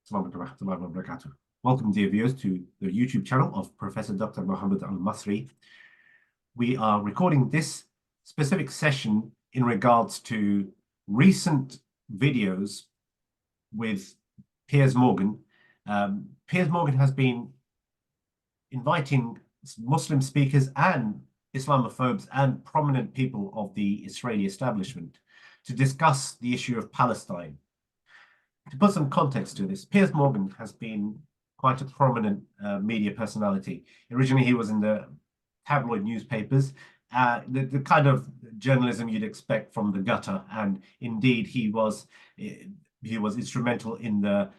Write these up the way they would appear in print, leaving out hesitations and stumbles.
Assalamu alaikum warahmatullahi wabarakatuh. Welcome, dear viewers, to the YouTube channel of Professor Dr. Muhammad Al-Masri. We are recording this specific session in regards to recent videos with Piers Morgan. Piers Morgan has been inviting Muslim speakers and Islamophobes and prominent people of the Israeli establishment to discuss the issue of Palestine. To put some context to this, Piers Morgan has been quite a prominent media personality. Originally, he was in the tabloid newspapers, the kind of journalism you'd expect from the gutter, and indeed he was instrumental in the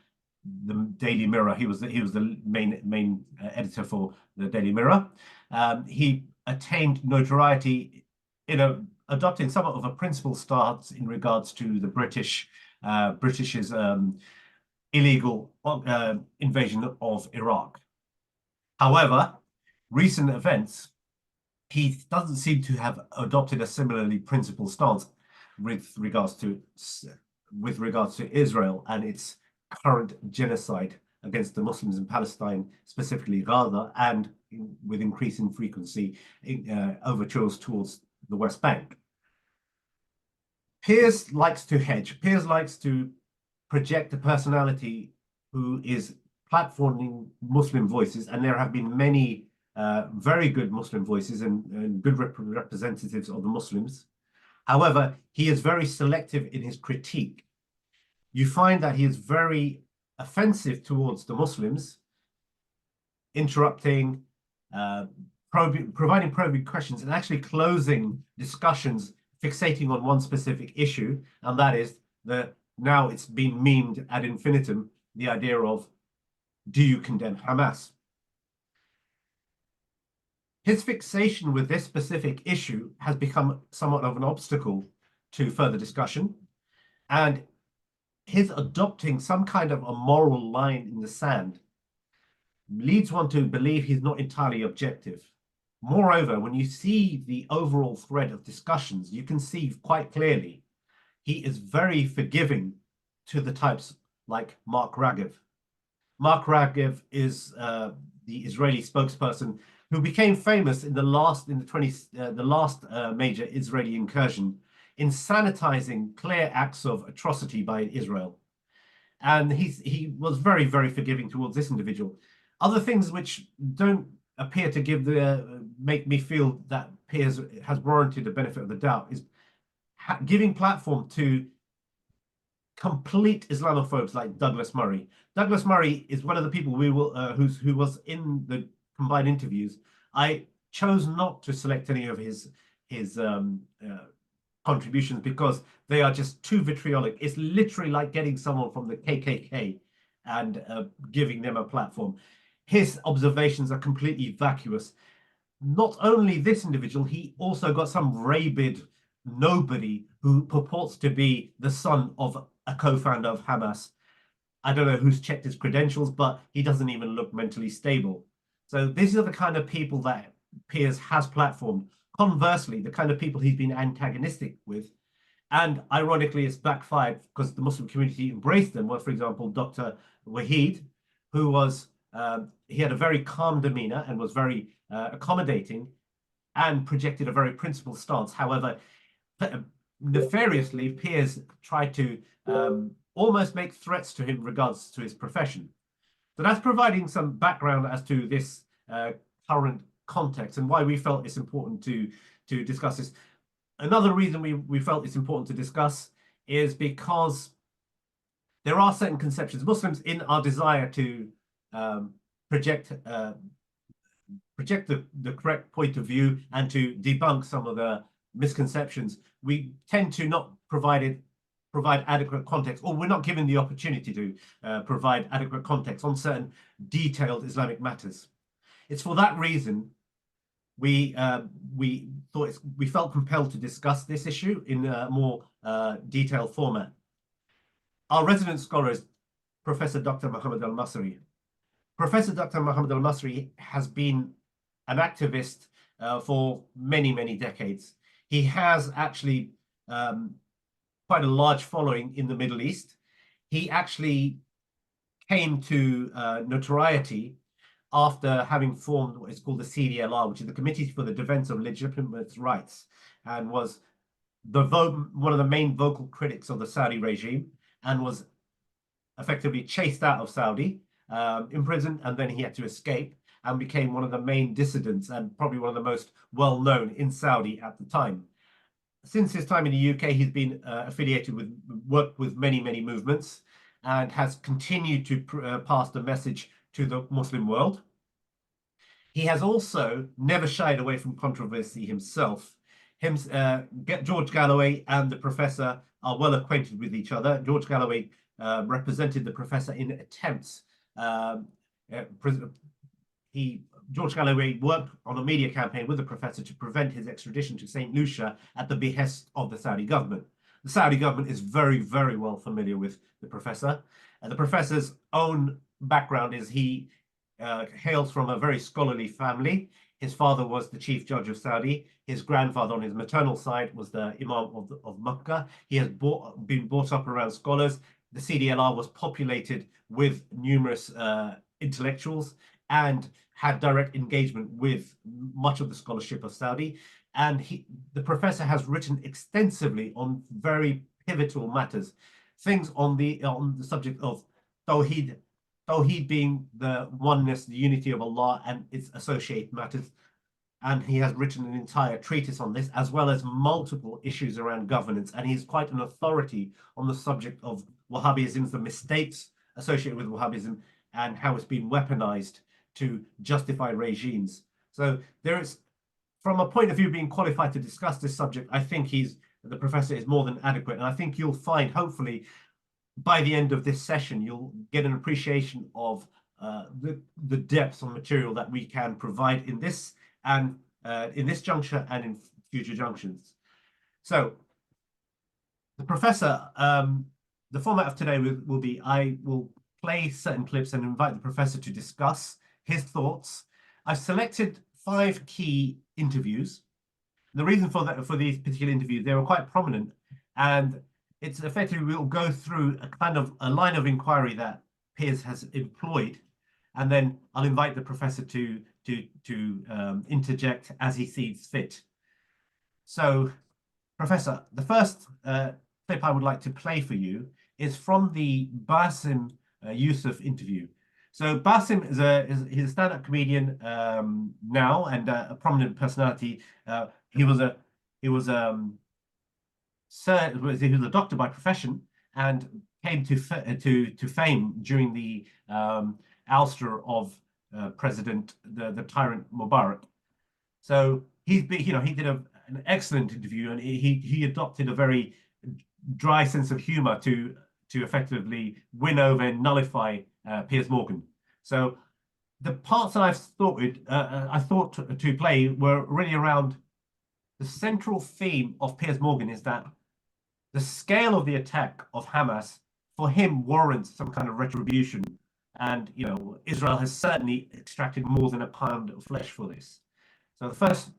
Daily Mirror. He was the main editor for the Daily Mirror. He attained notoriety in adopting somewhat of a principled stance in regards to the British's illegal invasion of Iraq. However, recent events, he doesn't seem to have adopted a similarly principled stance with regards to Israel and its current genocide against the Muslims in Palestine, specifically Gaza, and with increasing frequency overtures towards the West Bank. Piers likes to hedge. Piers likes to project a personality who is platforming Muslim voices, and there have been many very good Muslim voices and good representatives of the Muslims. However, he is very selective in his critique. You find that he is very offensive towards the Muslims, interrupting, providing probing questions, and actually closing discussions fixating on one specific issue, and that is now it's been memed ad infinitum, the idea of, do you condemn Hamas? His fixation with this specific issue has become somewhat of an obstacle to further discussion, and his adopting some kind of a moral line in the sand leads one to believe he's not entirely objective. Moreover, when you see the overall thread of discussions, you can see quite clearly he is very forgiving to the types like Mark Ragev. Mark Ragev is the Israeli spokesperson who became famous in the last major Israeli incursion in sanitizing clear acts of atrocity by Israel. And he was very, very forgiving towards this individual. Other things which don't appear to make me feel that Piers has warranted the benefit of the doubt is giving platform to complete Islamophobes like Douglas Murray. Douglas Murray is one of the people who was in the combined interviews. I chose not to select any of his contributions because they are just too vitriolic. It's literally like getting someone from the KKK and giving them a platform. His observations are completely vacuous. Not only this individual, he also got some rabid nobody who purports to be the son of a co-founder of Hamas. I don't know who's checked his credentials, but he doesn't even look mentally stable. So these are the kind of people that Piers has platformed. Conversely, the kind of people he's been antagonistic with, and ironically, it's backfired because the Muslim community embraced them. Well, for example, Dr. Tawheed, who was he had a very calm demeanor and was very accommodating and projected a very principled stance. However, nefariously, Piers tried to almost make threats to him in regards to his profession. So that's providing some background as to this current context and why we felt it's important to discuss this. Another reason we felt it's important to discuss is because there are certain conceptions. Muslims, in our desire to project the correct point of view and to debunk some of the misconceptions, we tend to not provide adequate context, or we're not given the opportunity to provide adequate context on certain detailed Islamic matters. It's for that reason we felt compelled to discuss this issue in a more detailed format. Our resident scholar is Professor Dr. Muhammad Al-Masri. Professor Dr. Muhammad Al-Masri has been an activist for many, many decades. He has actually quite a large following in the Middle East. He actually came to notoriety after having formed what is called the CDLR, which is the Committee for the Defense of Legitimate Rights, and was one of the main vocal critics of the Saudi regime, and was effectively chased out of Saudi, imprisoned, and then he had to escape and became one of the main dissidents and probably one of the most well-known in Saudi at the time. Since his time in the UK, he's been affiliated with, worked with many, many movements, and has continued to pass the message to the Muslim world. He has also never shied away from controversy himself. George Galloway and the professor are well acquainted with each other. George Galloway represented the professor in attempts. George Galloway worked on a media campaign with the professor to prevent his extradition to St. Lucia at the behest of the Saudi government. The Saudi government is very, very well familiar with the professor. And the professor's own background is he hails from a very scholarly family. His father was the chief judge of Saudi. His grandfather on his maternal side was the Imam of Mecca. He has been brought up around scholars. The CDLR was populated with numerous intellectuals and had direct engagement with much of the scholarship of Saudi. And the professor has written extensively on very pivotal matters, things on the subject of Tawheed, Tawheed being the oneness, the unity of Allah and its associated matters. And he has written an entire treatise on this, as well as multiple issues around governance. And he's quite an authority on the subject of Wahhabism, the mistakes associated with Wahhabism, and how it's been weaponized to justify regimes. So there is, from a point of view being qualified to discuss this subject, I think the professor is more than adequate. And I think you'll find, hopefully, by the end of this session, you'll get an appreciation of the depth of material that we can provide in this and in this juncture and in future junctions. So the professor, the format of today will be, I will play certain clips and invite the professor to discuss his thoughts. I've selected 5 key interviews. The reason for that, for these particular interviews, they were quite prominent, and it's effectively, we'll go through a kind of a line of inquiry that Piers has employed, and then I'll invite the professor to interject as he sees fit. So, Professor, the first clip I would like to play for you is from the Bassim Yousef interview. So Bassim he's a stand-up comedian now, and a prominent personality. He was a doctor by profession, and came to fame during the ouster of President the tyrant Mubarak. So he did an excellent interview, and he adopted a very dry sense of humor to effectively win over and nullify Piers Morgan. So the parts that I thought to play were really around the central theme of Piers Morgan is that the scale of the attack of Hamas for him warrants some kind of retribution, and Israel has certainly extracted more than a pound of flesh for this. So the first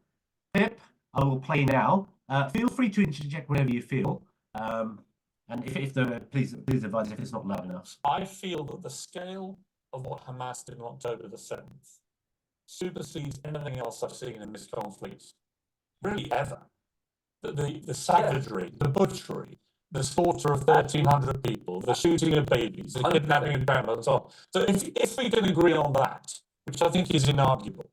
clip I will play now. Feel free to interject whenever you feel. And please advise if it's not loud enough. I feel that the scale of what Hamas did on October the 7th supersedes anything else I've seen in this conflict, really ever. The savagery, the butchery, the slaughter of 1,300 people, the shooting of babies, the kidnapping of grandmas, and so on. So if we can agree on that, which I think is inarguable,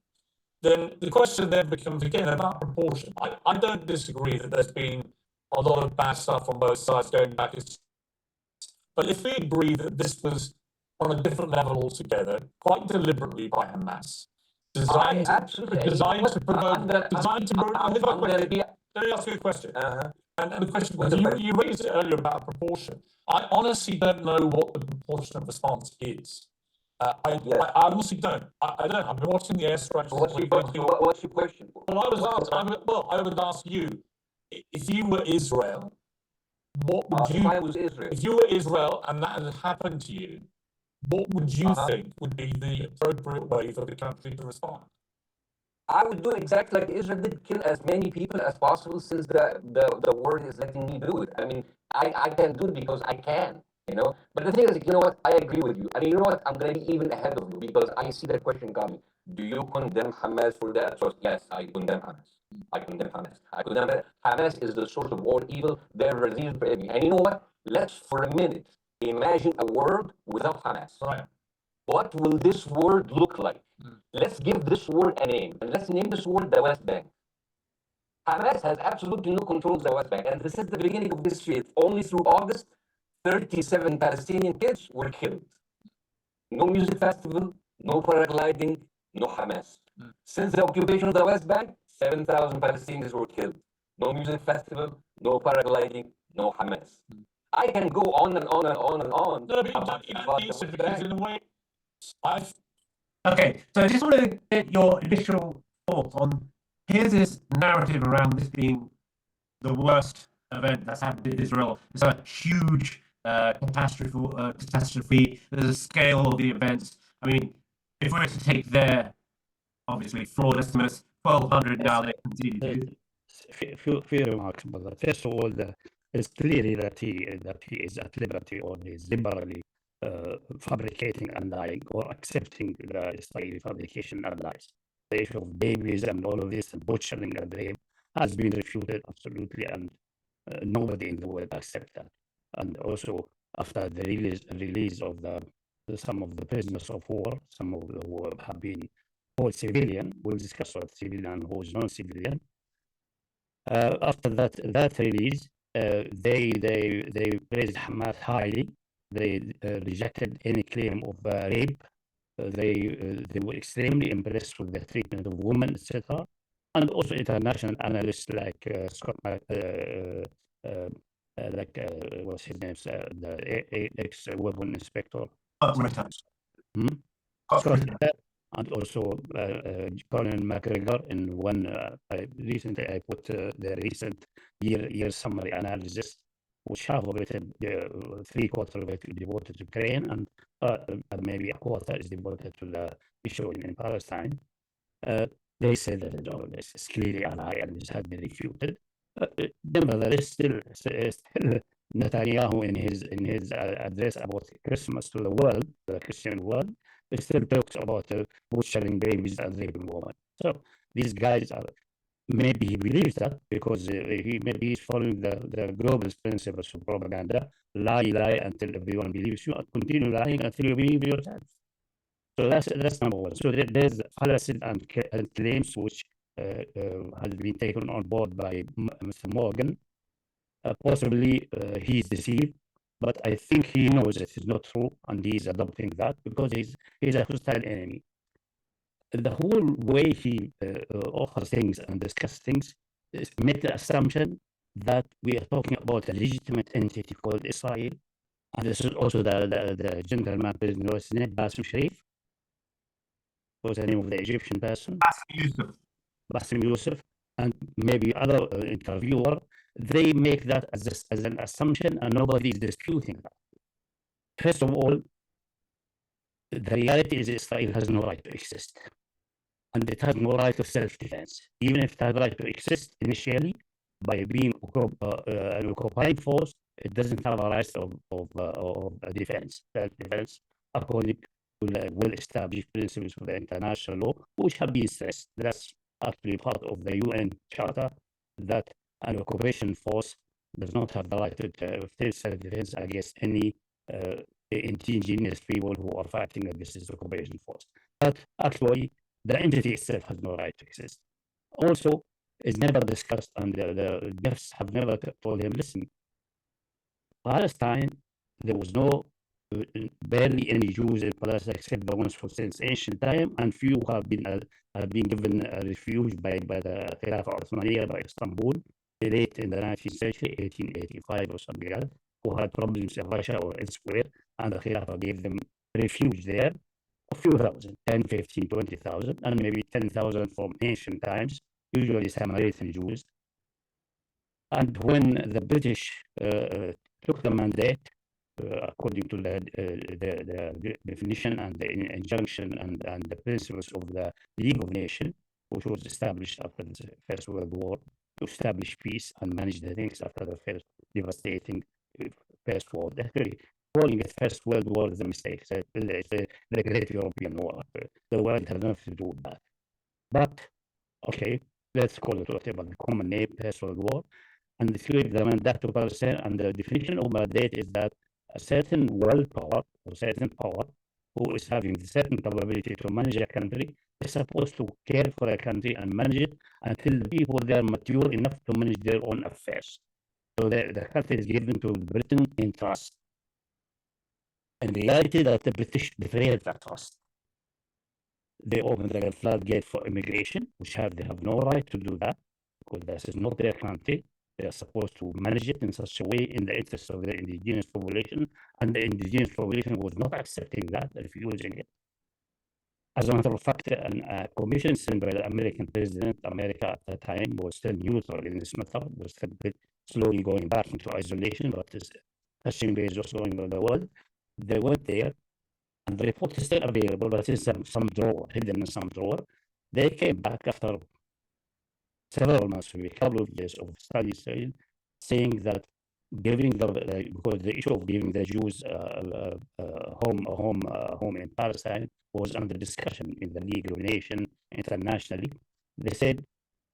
then the question then becomes again about proportion. I don't disagree that there's been a lot of bad stuff on both sides going back. But if we agree that this was on a different level altogether, quite deliberately by Hamas, designed to provoke. Let me ask you a question. And the question was, you raised it earlier about proportion. I honestly don't know what the proportion of response is. I honestly don't. I don't. I've been watching the airstrikes. What's your question? Well, I would ask you, if you were Israel, what would you? If you were Israel and that had happened to you, what would you think would be the appropriate way for the country to respond? I would do exactly like Israel did, kill as many people as possible, since the world is letting me do it. I mean, I can do it because I can. you know. But the thing is, you know what? I agree with you, and you know what? I'm gonna be even ahead of you because I see the question coming. Do you condemn Hamas for that? So yes, I condemn Hamas. I condemn Hamas. I condemn it. Hamas is the source of all evil. They're the reason for everything. And you know what? Let's for a minute imagine a world without Hamas. Right. What will this world look like? Let's give this world a name, and let's name this world the West Bank. Hamas has absolutely no control of the West Bank, and this is the beginning of this faith. Only through August, 37 Palestinian kids were killed. No music festival, no paragliding, no Hamas. Since the occupation of the West Bank, 7,000 Palestinians were killed. No music festival, no paragliding, no Hamas. I can go on and on and on and on. No, but about Yousef, the because West in Bank. a way, I've Okay, so I just want to get your initial thoughts on Piers' narrative around this being the worst event that's happened in Israel. It's a huge catastrophe. There's a scale of the events. I mean, if we were to take their obviously flawed estimates, 1,200 now they conceded to. Few remarks about that. First of all, it's clearly that he is at liberty or is liberally fabricating and lying or accepting the Israeli fabrication and lies. The issue of babies and all of this, and butchering and rape has been refuted absolutely, and nobody in the world accepts that. And also, after the release of some of the prisoners of war, some of who have been called civilian, we'll discuss what civilian and who is non-civilian. After that release, they praised Hamas highly. They rejected any claim of rape. They were extremely impressed with the treatment of women, etc. And also international analysts like Scott, what's his name, the ex-weapon inspector. Scott, and also Colonel McGregor in one. Recently, I put the recent year summary analysis, which half of it, 3/4 of it is devoted to Ukraine, and maybe a quarter is devoted to the issue in Palestine. They said that this is clearly a lie and this has been refuted. Nevertheless, still Netanyahu in his address about Christmas to the world, the Christian world, he still talks about butchering babies and raping women. So these guys are, maybe he believes that because maybe he's following the global principles of propaganda, lie until everyone believes you, and continue lying until you believe yourself. So that's number one. So there's fallacies and claims which has been taken on board by Mr. Morgan. Possibly he's deceived, but I think he knows it is not true, and he's adopting that because he's a hostile enemy. The whole way he offers things and discusses things is make the assumption that we are talking about a legitimate entity called Israel, and this is also the gentleman prisoner, what's his name, Bassim Sharif. What's the name of the Egyptian person? Bassim Yousef, and maybe other interviewer. They make that as an assumption, and nobody is disputing that. First of all, the reality is Israel has no right to exist, and it has no right of self-defense. Even if it has right to exist initially by being an occupying force, it doesn't have a right of defense, self-defense, according to the well-established principles of the international law, which have been stressed. That's actually part of the UN Charter, that an occupation force does not have the right to self-defense against any indigenous people who are fighting against this occupation force. But actually, the entity itself has no right to exist. Also, is never discussed, and the guests have never told him, listen, Palestine, there was barely any Jews in Palestine except the ones from since ancient time, and few have been given refuge by the Khilafah Ottoman by Istanbul, late in the 19th century, 1885 or something like that, who had problems in Russia or elsewhere, and the Khilafah gave them refuge there, a few thousand, 10, 15, 20,000, and maybe 10,000 from ancient times, usually Samaritan Jews. And when the British took the mandate, according to the definition and the injunction and the principles of the League of Nations, which was established after the First World War to establish peace and manage the things after the first devastating First War. Actually, calling it First World War is a mistake. It's the Great European War. The world has nothing to do with that. But, okay, let's call it whatever the common name, First World War. And the theory of the mandate to Palestine, and the definition of mandate is that a certain world power or certain power who is having the certain capability to manage a country is supposed to care for a country and manage it until the people there are mature enough to manage their own affairs. So the country is given to Britain in trust. In reality, that the British betrayed that trust. They opened the floodgate for immigration, which they have no right to do that because this is not their country. They are supposed to manage it in such a way in the interest of the indigenous population, and the indigenous population was not accepting that, refusing it. As a matter of fact, a commission sent by the American president, America at the time was still neutral in this matter, was still slowly going back into isolation, but is touching base what's going on in the world. They went there, and the report is still available, but it's in some drawer, hidden in some drawer. They came back after several months, maybe a couple of years of studies, saying that giving because the issue of giving the Jews home in Palestine was under discussion in the League of Nations internationally. They said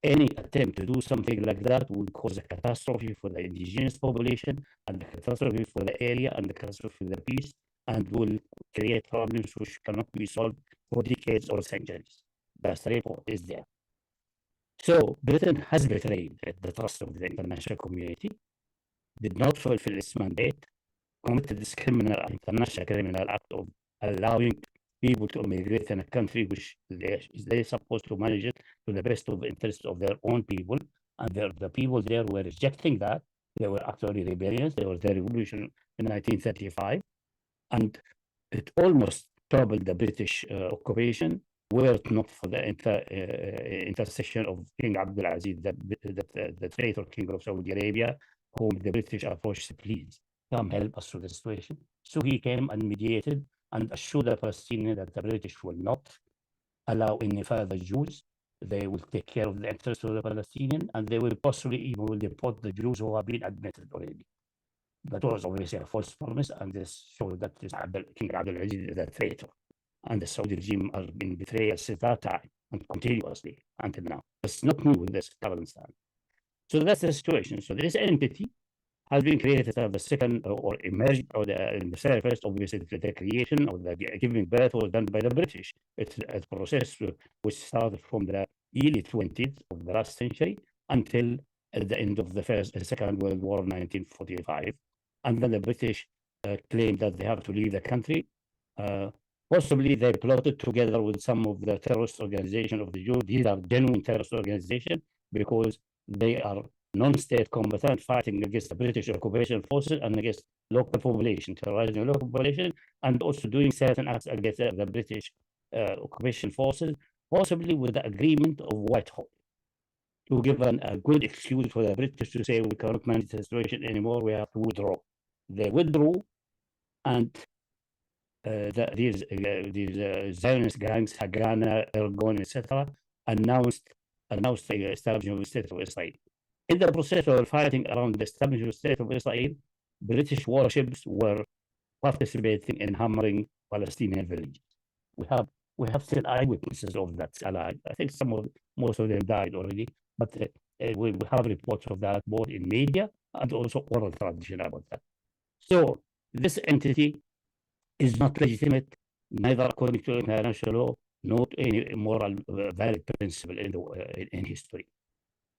any attempt to do something like that would cause a catastrophe for the indigenous population, and the catastrophe for the area, and the catastrophe for the peace, and will create problems which cannot be solved for decades or centuries. The report is there. So Britain has betrayed the trust of the international community, did not fulfill its mandate, committed this international criminal act of allowing people to immigrate in a country which they're supposed to manage it to the best of the interests of their own people, and the people there were rejecting that. They were actually rebellions. There was the revolution in 1935, and it almost toppled the British occupation, were it not for the intercession of King Abdulaziz, the traitor king of Saudi Arabia, whom the British approached, please come help us through the situation. So he came and mediated and assured the Palestinians that the British will not allow any further Jews. They will take care of the interests of the Palestinians, and they will possibly even will deport the Jews who have been admitted already. That was obviously a false promise, and this showed that King Abdulaziz is a traitor, and the Saudi regime has been betrayed since that time and continuously until now. It's not new with this current stand. So that's the situation. So this entity has been created as the second or emerged or in the surface. Obviously, the creation or the giving birth was done by the British. It's a process which started from the early 20s of the last century until the end of the Second World War, 1945. And then the British claimed that they have to leave the country. Possibly they plotted together with some of the terrorist organizations of the Jews. These are genuine terrorist organizations because they are non-state combatant fighting against the British occupation forces and against local population, terrorizing the local population, and also doing certain acts against the British occupation forces, possibly with the agreement of Whitehall, to give a good excuse for the British to say we cannot manage the situation anymore, we have to withdraw. They withdrew, and these Zionist gangs, Haganah, Ergon, etc., announced the establishment of the State of Israel. In the process of fighting around the establishment of the State of Israel, British warships were participating in hammering Palestinian villages. We have still eyewitnesses of that. I think most of them died already, but we have reports of that both in media and also oral tradition about that. So this entity is not legitimate, neither according to international law, not any moral valid principle in history.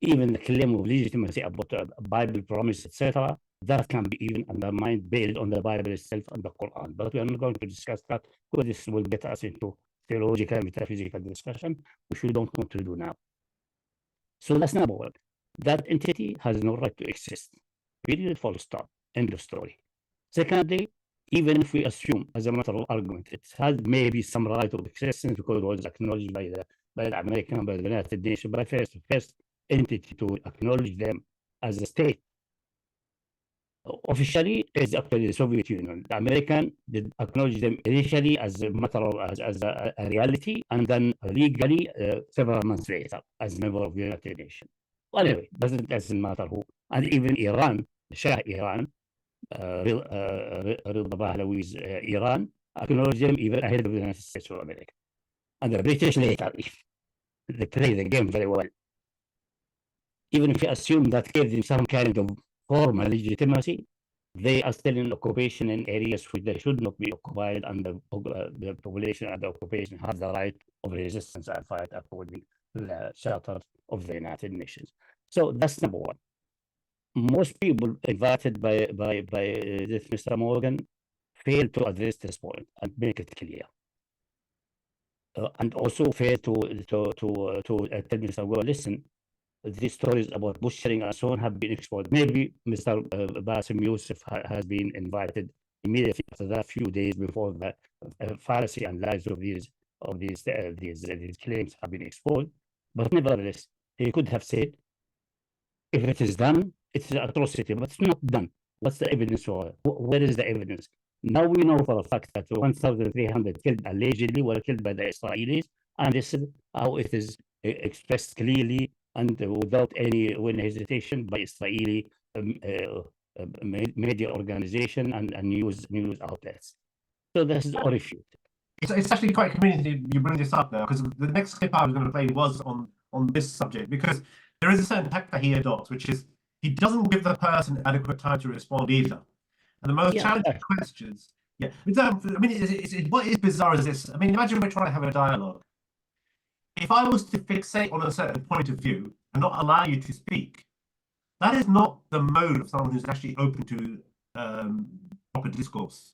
Even the claim of legitimacy about the Bible promise, etc., that can be even undermined based on the Bible itself and the Quran. But we are not going to discuss that because this will get us into theological, metaphysical discussion, which we don't want to do now. So that's number one. That entity has no right to exist. Period, full stop. End of story. Secondly, even if we assume, as a matter of argument, it has maybe some right of existence because it was acknowledged by the American, by the United Nations, but first entity to acknowledge them as a state. Officially, is actually the Soviet Union. The American did acknowledge them initially as a matter of as a reality, and then legally several months later as a member of the United Nations. Well, anyway, doesn't matter who. And even Iran, Shah Iran, Rida Pahlawi's Iran, acknowledged them even ahead of the United States of America. And the British later, they play the game very well. Even if you assume that gave them some kind of formal legitimacy, they are still in occupation in areas which they should not be occupied, and the population and the occupation have the right of resistance and fight according to the Charter of the United Nations. So that's number one. Most people invited by this Mr. Morgan fail to address this point and make it clear. And also fail to tell Mr. Go, listen, these stories about butchering and so on have been exposed. Maybe Mr. Bassim Yousef has been invited immediately after that, few days before the fallacy and lies of these claims have been exposed. But nevertheless, he could have said, if it is done, it's an atrocity, but it's not done. What's the evidence for it? Where is the evidence? Now we know for a fact that 1,300 killed allegedly were killed by the Israelis, and this is how it is expressed clearly and without any hesitation by Israeli media organization and news outlets. So this is all refuted. It's actually quite convenient you bring this up now, because the next clip I was going to play was on this subject, because there is a certain tactic he adopts, which is he doesn't give the person adequate time to respond either. And the most challenging questions, I mean, what is bizarre is this. I mean, imagine we're trying to have a dialogue. If I was to fixate on a certain point of view and not allow you to speak, that is not the mode of someone who's actually open to proper discourse.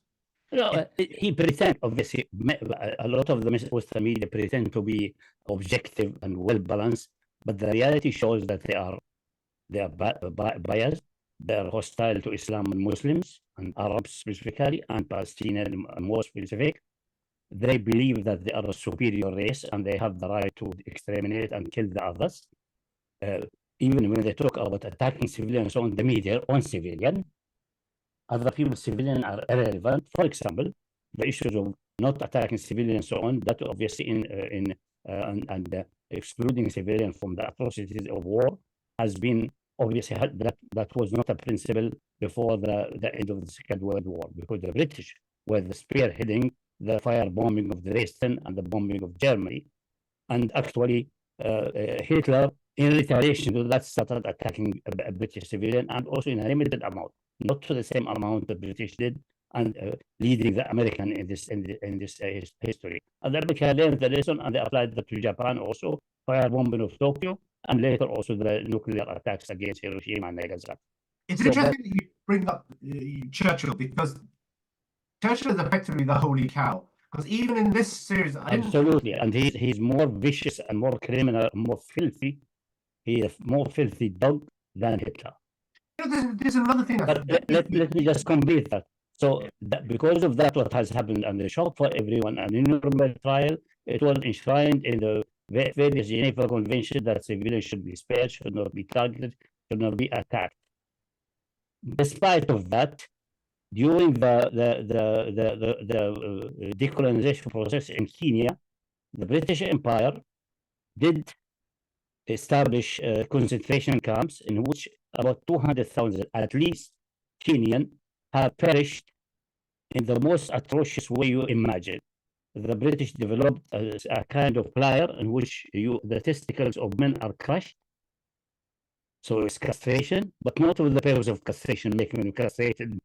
No, he pretend, obviously, a lot of the Western media pretend to be objective and well balanced, but the reality shows that they are biased, they are hostile to Islam and Muslims and Arabs specifically, and Palestinian more specific. They believe that they are a superior race and they have the right to exterminate and kill the others. Even when they talk about attacking civilians on the media, on civilian, other people's civilians are irrelevant. For example, the issues of not attacking civilians and so on, that obviously excluding civilians from the atrocities of war has been obviously that was not a principle before the end of the Second World War, because the British were spearheading the firebombing of Dresden and the bombing of Germany. And actually, Hitler, in retaliation to that, started attacking a British civilian, and also in a limited amount, not to the same amount the British did, and leading the American in this history. And the American learned the lesson, and they applied that to Japan also, firebombing of Tokyo, and later also the nuclear attacks against Hiroshima and Nagasaki. It's interesting that you bring up Churchill, because Churchill is effectively the holy cow. Because even in this series, absolutely, and he's more vicious and more criminal, and more filthy. He is more filthy dog than Hitler. There's another thing. But let me just complete that. So because of that, what has happened, and the shock for everyone, and in Nuremberg trial, it was enshrined in the various Geneva Convention that civilians should be spared, should not be targeted, should not be attacked. Despite of that, during the decolonization process in Kenya, the British Empire did establish concentration camps in which about 200,000, at least, Kenyan have perished in the most atrocious way you imagine. The British developed a kind of plier in which the testicles of men are crushed. So it's castration, but not with the purpose of castration, making them castrated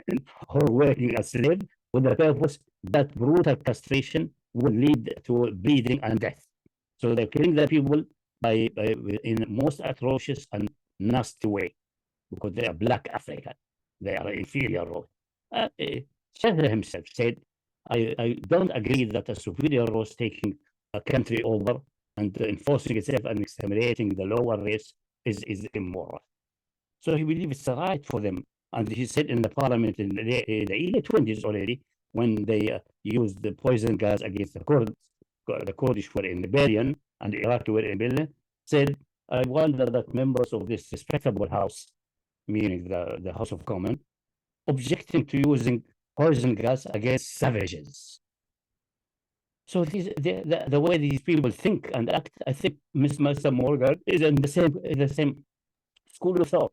or working as slaves, with the purpose that brutal castration will lead to bleeding and death. So they're killing the people in the most atrocious and nasty way, because they are black African. They are inferior race. Churchill himself said, I don't agree that a superior race taking a country over and enforcing itself and exterminating the lower race is immoral. So he believes it's a right for them. And he said in the parliament in the early 20s already, when they used the poison gas against the Kurds, the Kurdish were in rebellion and the Iraqi were in rebellion, said, I wonder that members of this respectable house, meaning the House of Commons, objecting to using poison gas against savages. So the way these people think and act, I think Mr. Morgan is in the same school of thought.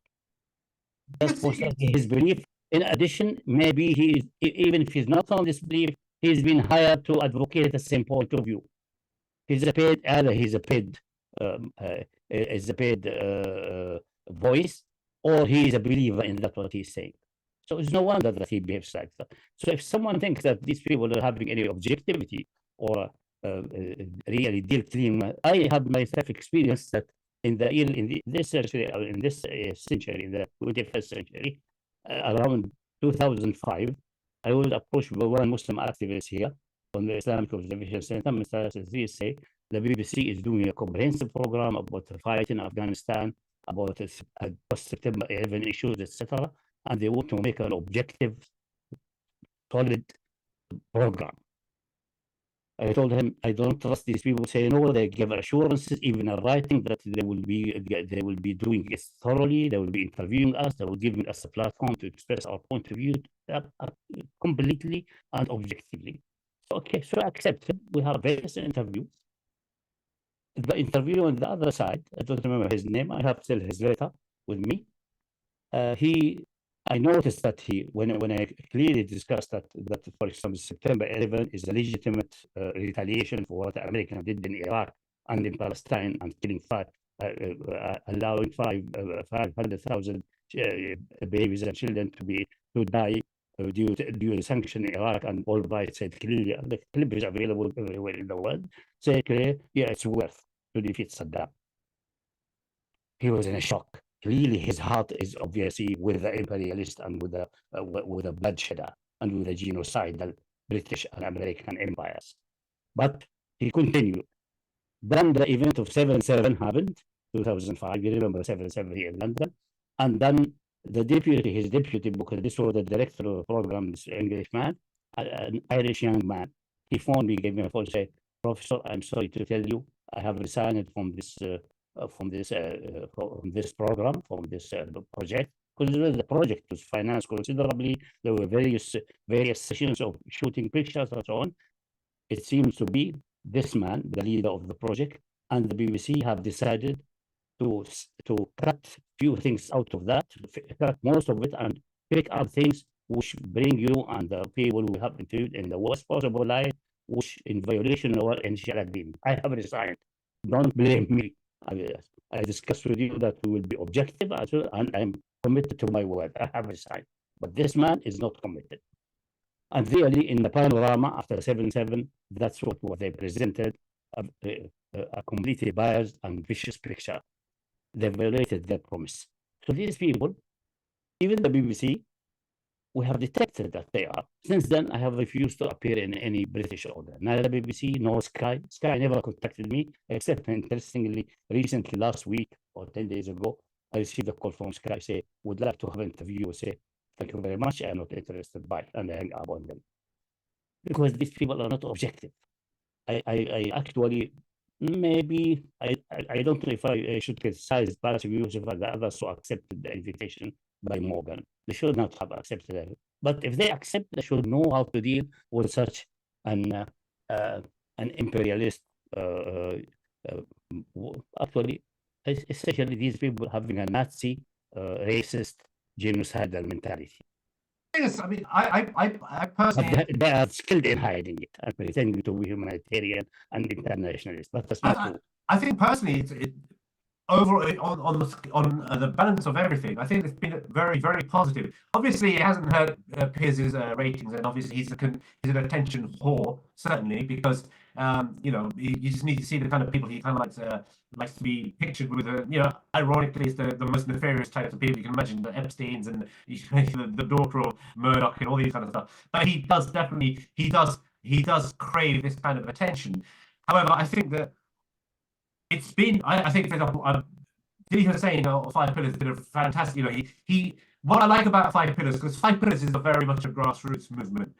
That's his belief In addition, maybe he is, even if he's not on this belief, he's been hired to advocate the same point of view. He's a paid, either he's a paid, is a paid voice, or he is a believer in that what he's saying. So it's no wonder that he behaves like that. So if someone thinks that these people are having any objectivity or really deal clean, I have myself experienced that in this century, or in this century, in the 21st century, around 2005, I was approached by one Muslim activist here on the Islamic Observation Center. Mr. Aziz say the BBC is doing a comprehensive program about the fight in Afghanistan, about post-September 11 issues, etc. And they want to make an objective, solid program. I told him I don't trust these people. Say no, they give assurances, even in writing, that they will be doing it thoroughly. They will be interviewing us. They will give us a platform to express our point of view completely and objectively. So, okay, so I accepted. We have various interviews. The interview on the other side, I don't remember his name. I have still his letter with me. I noticed that when I clearly discussed that, for example, September 11 is a legitimate retaliation for what the Americans did in Iraq and in Palestine, and killing allowing 500,000 babies and children to die due to sanction in Iraq, and all right said clearly, the clip is available everywhere in the world, say clearly, yeah, it's worth to defeat Saddam. He was in a shock. Clearly, his heart is obviously with the imperialist and with the bloodshedder and with the genocidal British and American empires. But he continued. Then the event of 7/7 happened, 2005. You remember 7/7 here in London, and then his deputy, because this was the director of the program, this Englishman, an Irish young man. He phoned me, gave me a phone, said, "Professor, I'm sorry to tell you, I have resigned from this program, from this project, because the project was financed considerably. There were various sessions of shooting pictures and so on. It seems to be this man, the leader of the project, and the BBC have decided to cut few things out of that, cut most of it, and pick up things which bring you and the people we have interviewed in the worst possible light, which in violation of our initial agreement. I have resigned. Don't blame me. I discussed with you that we will be objective as well, and I'm committed to my word. I have resigned. But this man is not committed. And really, in the panorama after 7/7, that's what they presented, a completely biased and vicious picture. They violated their promise. So these people, even the BBC, we have detected that they are. Since then, I have refused to appear in any British order. Neither BBC nor Sky. Sky never contacted me, except interestingly, recently, last week or 10 days ago, I received a call from Sky, say, would like to have an interview. I say, thank you very much, I'm not interested, bye, and I hang up on them. Because these people are not objective. I actually, maybe, I don't know if I should criticize Bassim, Yousef, and the others who accepted the invitation by Morgan. They should not have accepted it. But if they accept, they should know how to deal with such an imperialist, actually, especially these people having a Nazi, racist, genocidal mentality. Yes, I mean, I personally, But they are skilled in hiding it and pretending to be humanitarian and internationalist. But that's not true. I think personally, overall on the balance of everything, I think it's been very, very positive. Obviously, it hasn't hurt Piers' ratings, and obviously he's an attention whore, certainly, because you just need to see the kind of people he kind of likes to be pictured with. Ironically, it's the most nefarious types of people you can imagine, the Epsteins and the daughter of Murdoch and all these kind of stuff. But he does crave this kind of attention. However, I think that it's been, I think, for example, Didi Hussein or Five Pillars did a fantastic, what I like about Five Pillars, because Five Pillars is very much a grassroots movement.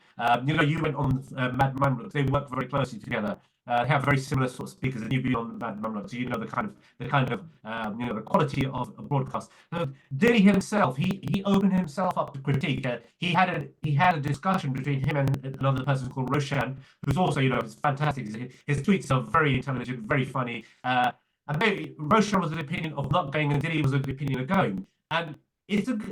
You went on Mad Mamluks, they work very closely together. They have very similar sort of speakers, and you've been on Mad Mamluks, so you know the quality of a broadcast. Didi himself, he opened himself up to critique. He had a discussion between him and another person called Roshan, who's also, is fantastic. His tweets are very intelligent, very funny. And maybe Roshan was of the opinion of not going, and Didi was of the opinion of going. And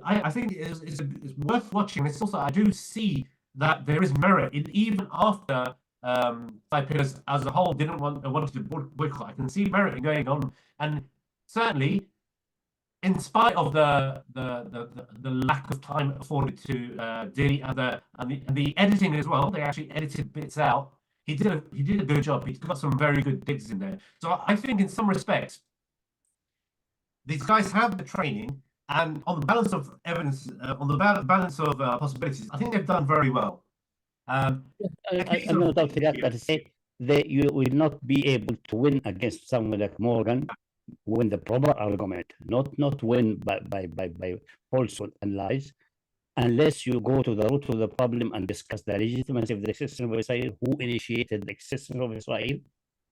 I think it's worth watching. It's also, I do see that there is merit in, even after Piers as a whole wanted to boycott. I can see merit in going on, and certainly, in spite of the lack of time afforded to the editing as well, they actually edited bits out. He did a good job. He's got some very good digs in there. So I think in some respects, these guys have the training, and on the balance of evidence, on the balance of possibilities, I think they've done very well. I'm not doubting that, but I say that you will not be able to win against someone like Morgan, win the proper argument, not win by falsehood and lies, unless you go to the root of the problem and discuss the legitimacy of the existence of Israel, who initiated the existence of Israel,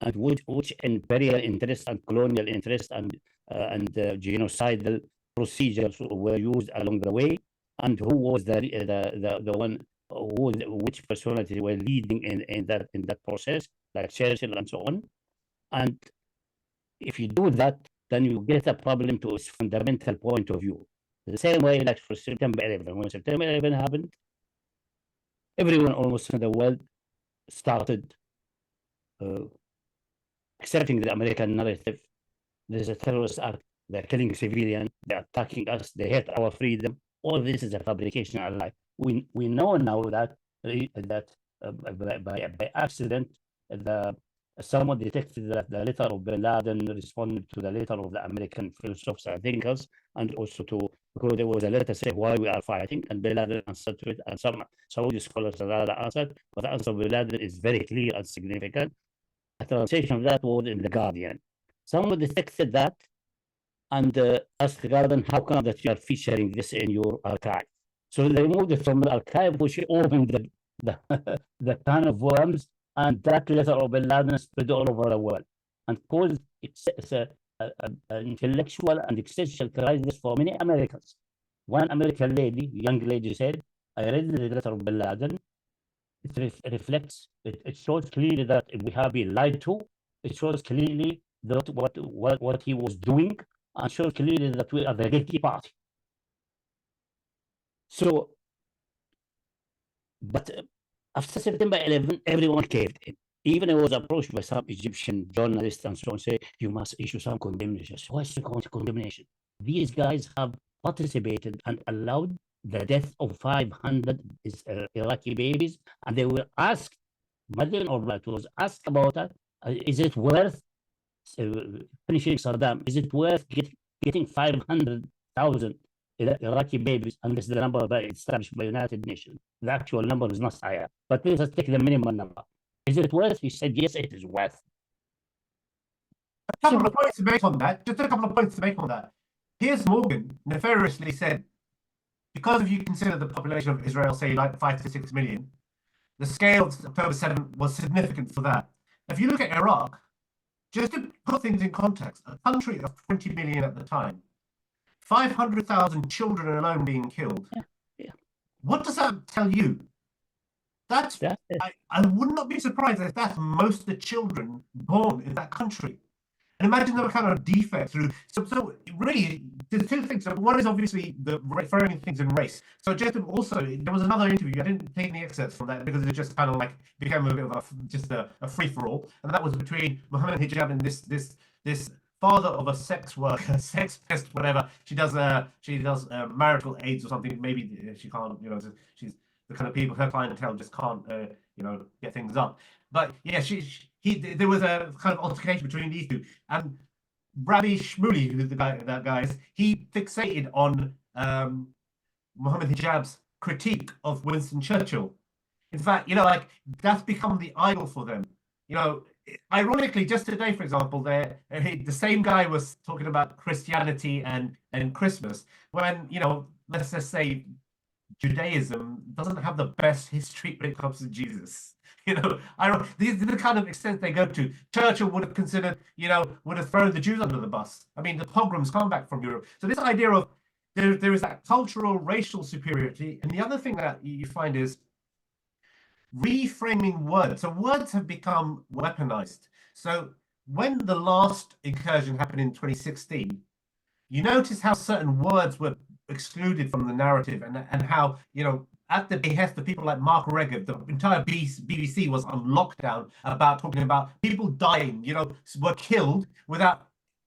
and which imperial interest and colonial interest and genocidal procedures were used along the way, and who was the one, which personalities were leading in that process, like Churchill and so on. And if you do that, then you get a problem to its fundamental point of view. The same way, like for September 11, when September 11 happened, everyone almost in the world started accepting the American narrative. There's a terrorist act, they're killing civilians, they're attacking us, they hate our freedom. All this is a fabrication and lie. We know now that by accident, someone detected that the letter of Bin Laden responded to the letter of the American philosophers and thinkers, and also because there was a letter saying why we are fighting, and Bin Laden answered to it, and some Saudi scholars rather answered, but the answer of Bin Laden is very clear and significant. A translation of that was in The Guardian. Someone detected that and asked the Guardian, how come that you are featuring this in your archive? So they moved it from the archive, which opened the can of worms, and that letter of Bin Laden spread all over the world and caused an intellectual and existential crisis for many Americans. One American lady, young lady, said, I read the letter of Bin Laden. It reflects, it shows clearly that we have been lied to. It shows clearly that what he was doing, and shows clearly that we are the guilty party. So, but after September 11, everyone caved in. Even I was approached by some Egyptian journalists and so on, say, you must issue some condemnation. What's the condemnation? These guys have participated and allowed the death of 500 Iraqi babies, and they were asked, Madeleine Albright was asked about that. Is it worth finishing Saddam? Is it worth getting 500,000 Iraqi babies, unless the number established by United Nations? The actual number is not higher, but let us take the minimum number. Is it worth? He said, yes, it is worth. A couple of points to make on that. Just a couple of points to make on that. Piers Morgan nefariously said, because if you consider the population of Israel, say like 5 to 6 million, the scale of October 7 was significant for that. If you look at Iraq, just to put things in context, a country of 20 million at the time, 500,000 children alone being killed. Yeah. What does that tell you? I would not be surprised if that's most of the children born in that country. And imagine the kind of defect through. So really, there's two things. So one is obviously the referring things in race. So just also, there was another interview. I didn't take any excerpts from that because it just kind of like became a bit of just a free for all, and that was between Muhammad Hijab and this father of a sex worker, sex pest, whatever. She does marital aids or something. Maybe she can't. She's the kind of people, her clientele just can't get things up. But yeah, there was a kind of altercation between these two, and Rabbi Shmuley, who's that guy is, he fixated on Muhammad Hijab's critique of Winston Churchill. In fact, like that's become the idol for them. Ironically, just today, for example, the same guy was talking about Christianity and Christmas when let's just say Judaism doesn't have the best history when it comes to Jesus. These are the kind of extent they go to. Churchill would have considered, would have thrown the Jews under the bus. I mean, the pogroms come back from Europe. So this idea of there is that cultural, racial superiority. And the other thing that you find is reframing words. So words have become weaponized. So when the last incursion happened in 2016, you notice how certain words were excluded from the narrative, and how, you know, at the behest of people like Mark Regev, the entire BBC was on lockdown about talking about people dying, you know, were killed without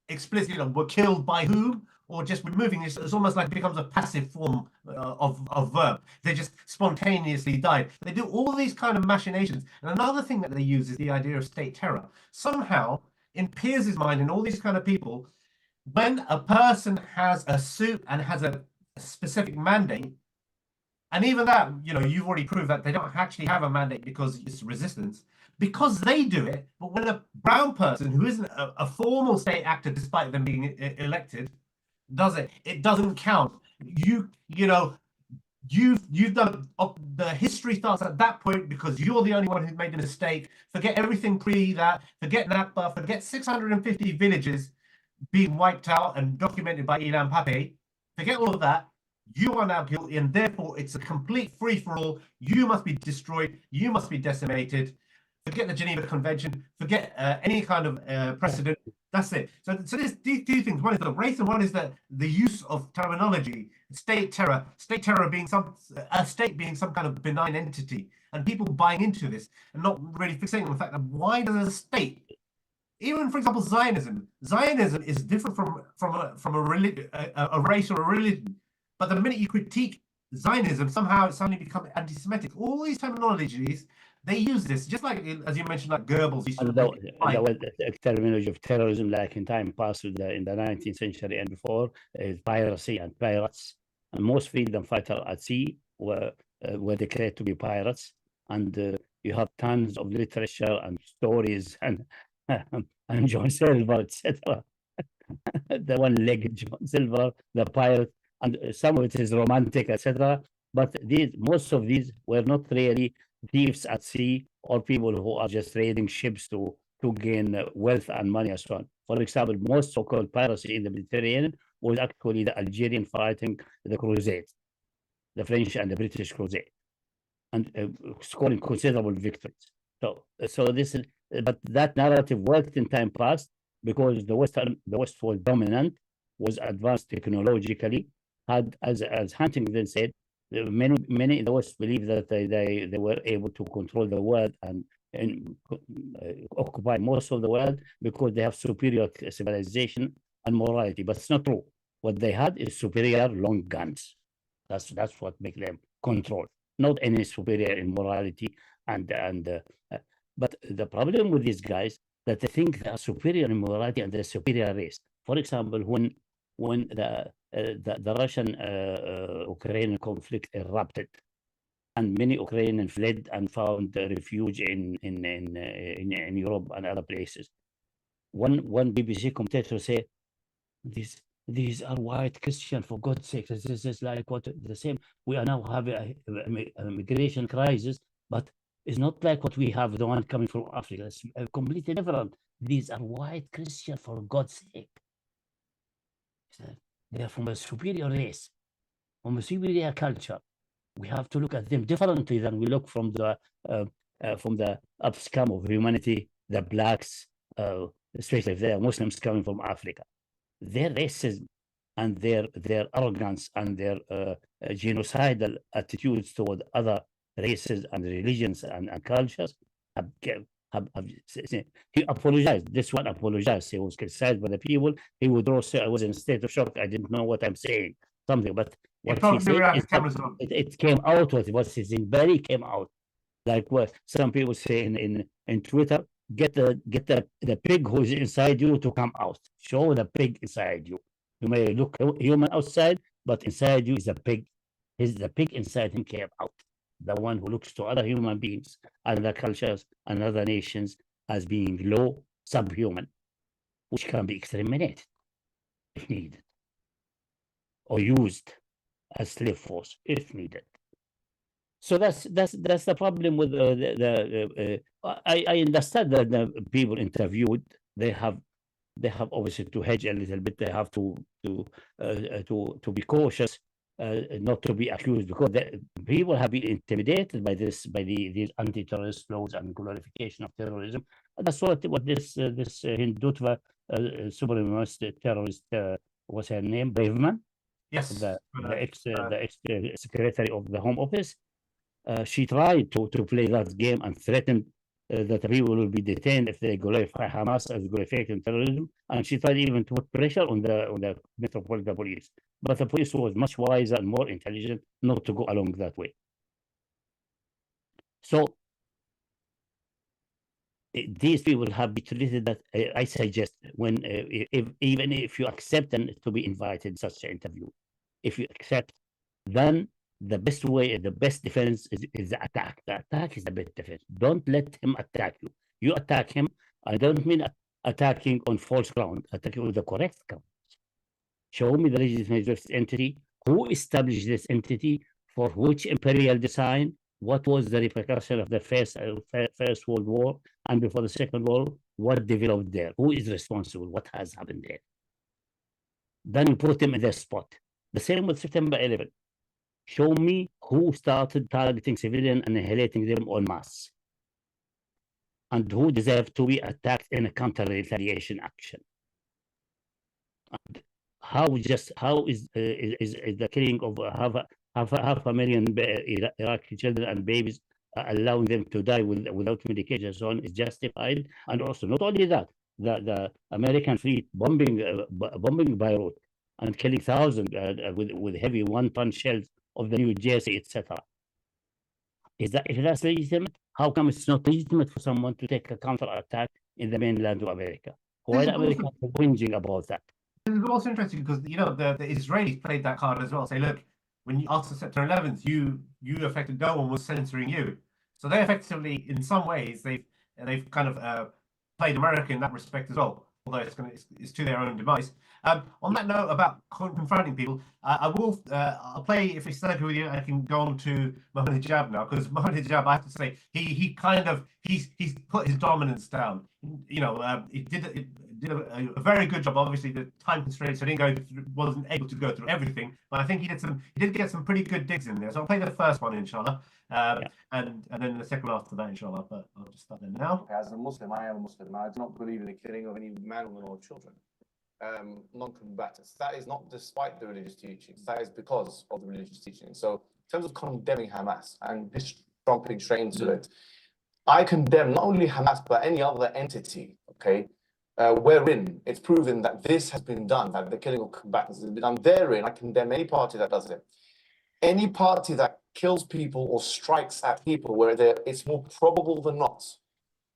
explicitly, you know, were killed by whom, or just removing this. It's almost like it becomes a passive form of verb. They just spontaneously died. They do all these kind of machinations. And another thing that they use is the idea of state terror. Somehow, in Piers's mind and all these kind of people, when a person has a suit and has a specific mandate, and even that, you know, you've already proved that they don't actually have a mandate because it's resistance, because they do it. But when a brown person who isn't a formal state actor, despite them being elected, does it, it doesn't count. You know, you've done, the history starts at that point because you're the only one who made a mistake. Forget everything pre that, forget Nakba, forget 650 villages being wiped out and documented by Ilan Pape. Forget all of that. You are now guilty, and therefore it's a complete free-for-all. You must be destroyed. You must be decimated. Forget the Geneva Convention. Forget any kind of precedent. That's it. So there's these two things. One is the race, and one is the use of terminology. State terror. State terror being a state being some kind of benign entity, and people buying into this and not really fixating on the fact that why does a state, even for example Zionism is different from a race or a religion. But the minute you critique Zionism, somehow it's suddenly become anti-Semitic. All these terminologies, they use this, just like, as you mentioned, like Goebbels. The terminology of terrorism, like in time past, in the 19th century and before, is piracy and pirates. And most freedom fighters at sea were declared to be pirates. And you have tons of literature and stories and John Silver, etc. The one-legged John Silver, the pirate. And some of it is romantic, etc. But most of these were not really thieves at sea or people who are just raiding ships to gain wealth and money and so on. For example, most so-called piracy in the Mediterranean was actually the Algerian fighting the Crusades, the French and the British Crusade, and scoring considerable victories. So this is, but that narrative worked in time past because the West was dominant, was advanced technologically. Had, as Huntington said, many in the West believe that they were able to control the world and occupy most of the world because they have superior civilization and morality. But it's not true. What they had is superior long guns. That's what makes them control, not any superior in morality. But the problem with these guys that they think they are superior in morality and they're superior race. For example, when the Russian-Ukrainian conflict erupted, and many Ukrainians fled and found refuge in Europe and other places. One BBC commentator said, "These are white Christians, for God's sake. This is like what the same. We are now having a migration crisis, but it's not like what we have, the one coming from Africa. It's completely different. These are white Christians, for God's sake. They are from a superior race, from a superior culture. We have to look at them differently than we look from the upscum of humanity, the blacks, especially if they are Muslims coming from Africa. Their racism and their arrogance and their genocidal attitudes toward other races and religions and cultures he apologized. This one apologized. He was criticized by the people. He would say, I was in a state of shock. I didn't know what I'm saying. Something, but what he said is it came out. What his in belly came out. Like what some people say in Twitter, get the pig who's inside you to come out. Show the pig inside you. You may look human outside, but inside you is a pig. The pig inside him came out. The one who looks to other human beings, other cultures, and other nations as being low, subhuman, which can be exterminated if needed, or used as slave force if needed. So that's the problem with I understand that the people interviewed, they have obviously to hedge a little bit. They have to be cautious. Not to be accused, because people have been intimidated by these anti-terrorist laws and glorification of terrorism. That's what this Hindutva supremacist terrorist, what's her name, Braverman, Yes. the ex uh, secretary of the Home Office. She tried to play that game and threatened that people will be detained if they glorify Hamas as glorifying terrorism. And she tried even to put pressure on the Metropolitan Police. But the police was much wiser and more intelligent not to go along that way. So these people have been treated that I suggest when even if you accept them to be invited such an interview, if you accept, then the best way, the best defense is the attack. The attack is the best defense. Don't let him attack you. You attack him. I don't mean attacking on false ground, attacking on the correct ground. Show me the legitimate entity, who established this entity, for which imperial design, what was the repercussion of the First World War, and before the Second World, what developed there, who is responsible, what has happened there. Then you put them in their spot. The same with September 11. Show me who started targeting civilians and annihilating them en masse, and who deserved to be attacked in a counter-retaliation action. And how is the killing of half a million Iraqi children and babies, allowing them to die without medication and so on, is justified? And also, not only that, the American fleet bombing Beirut and killing thousands with heavy 1-ton shells of the New Jersey, etc. If that's legitimate, how come it's not legitimate for someone to take a counterattack in the mainland of America? Why the Americans are whinging about that? It's also interesting because the Israelis played that card as well. Say, look, when after September 11th, you affected, no one was censoring you. So they effectively, in some ways, they've kind of played America in that respect as well. Although it's to their own demise. On that note about confronting people, I'll play, if it's okay with you, I can go on to Mohammed Hijab now, because Mohammed Hijab, I have to say, he's put his dominance down. He did a very good job. Obviously, the time constraints, so wasn't able to go through everything, but I think he did get some pretty good digs in there. So I'll play the first one, inshallah, and then the second after that, inshallah. But I'll just start there now. As a Muslim, I am a Muslim. I do not believe in the killing of any man, woman, or children. Non-combatants. That is not despite the religious teachings. That is because of the religious teachings. So, in terms of condemning Hamas and this trumping straight into it, I condemn not only Hamas but any other entity. Okay. Wherein it's proven that this has been done, that the killing of combatants has been done. Therein, I condemn any party that does it. Any party that kills people or strikes at people where it's more probable than not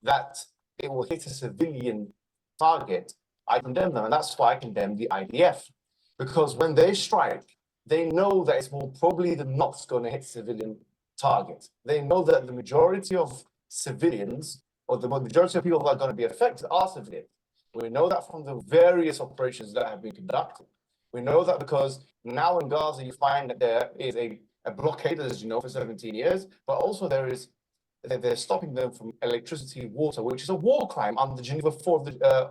that it will hit a civilian target, I condemn them. And that's why I condemn the IDF. Because when they strike, they know that it's more probably than not going to hit civilian target. They know that the majority of civilians, or the majority of people that are going to be affected, are civilians. We know that from the various operations that have been conducted. We know that because now in Gaza, you find that there is a blockade, as you know, for 17 years, but also they're stopping them from electricity, water, which is a war crime under Geneva 4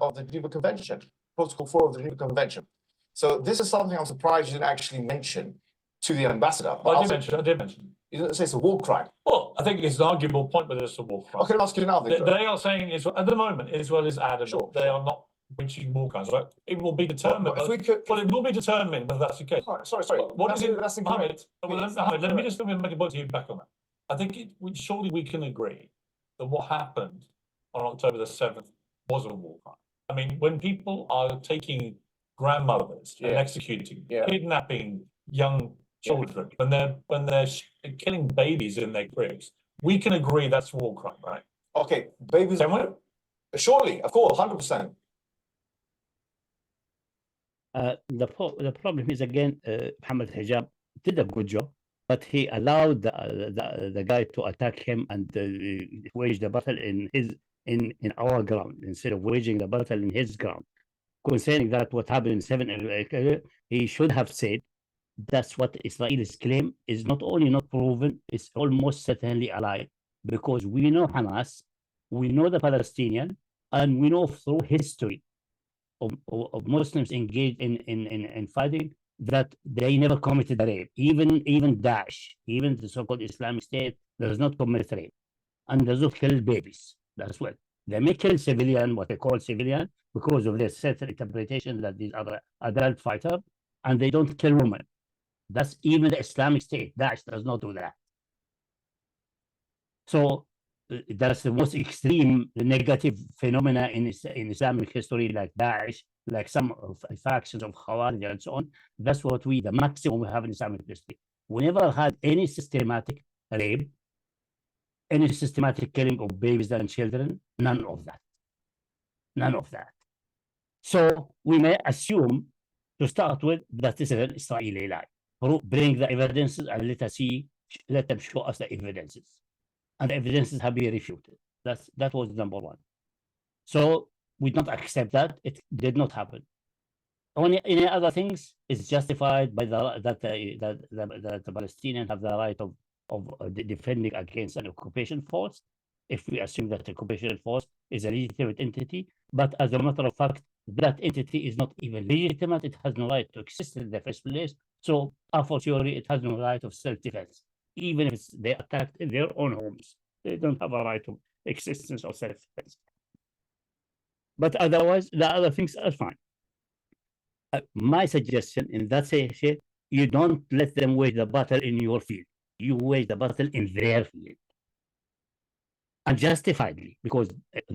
of the Geneva Convention, Protocol 4 of the Geneva Convention. So this is something I'm surprised you didn't actually mention to the ambassador. Well, I did mention. You didn't say it's a war crime. Well, I think it's an arguable point whether it's a war crime. Okay, I'll ask you now. They are saying Israel, at the moment, Israel is adamant they are not breaching war crimes. Right? It will be determined. Well, it will be determined whether that's the case. Sorry. What is it? That's Mohammed, let me just make a point to you back on that. I think surely we can agree that what happened on October the 7th was a war crime. I mean, when people are taking grandmothers and executing, kidnapping young children, when they're killing babies in their cribs, we can agree that's war crime, right? Okay, babies. Surely, of course, 100%. The problem is, again, Mohammed Hijab did a good job, but he allowed the guy to attack him and wage the battle in our ground instead of waging the battle in his ground. Concerning that, what happened in 7, he should have said that's what Israel's claim is not only not proven, it's almost certainly a lie, because we know Hamas, we know the Palestinian, and we know through history of Muslims engaged in fighting that they never committed a rape. Even Daesh, even the so-called Islamic State, does not commit rape, and does not kill babies. That's what they may kill civilian, what they call civilian, because of their certain interpretation that these are adult fighters, and they don't kill women. That's even the Islamic State. Daesh does not do that. So that's the most extreme negative phenomena in Islamic history, like Daesh, like some factions of Khawarij and so on. That's what the maximum we have in Islamic history. We never had any systematic rape, any systematic killing of babies and children, none of that. None of that. So we may assume, to start with, that this is an Israeli lie. Bring the evidences and let them show us the evidences. And the evidences have been refuted. That was number one. So we don't accept that. It did not happen. Any other things is justified by that the Palestinians have the right of defending against an occupation force, if we assume that the occupation force is a legitimate entity. But as a matter of fact, that entity is not even legitimate. It has no right to exist in the first place. So, a fortiori, it has no right of self-defense. Even if they attacked in their own homes, they don't have a right of existence or self-defense. But otherwise, the other things are fine. My suggestion in that situation, you don't let them wage the battle in your field. You wage the battle in their field. And justifiably, because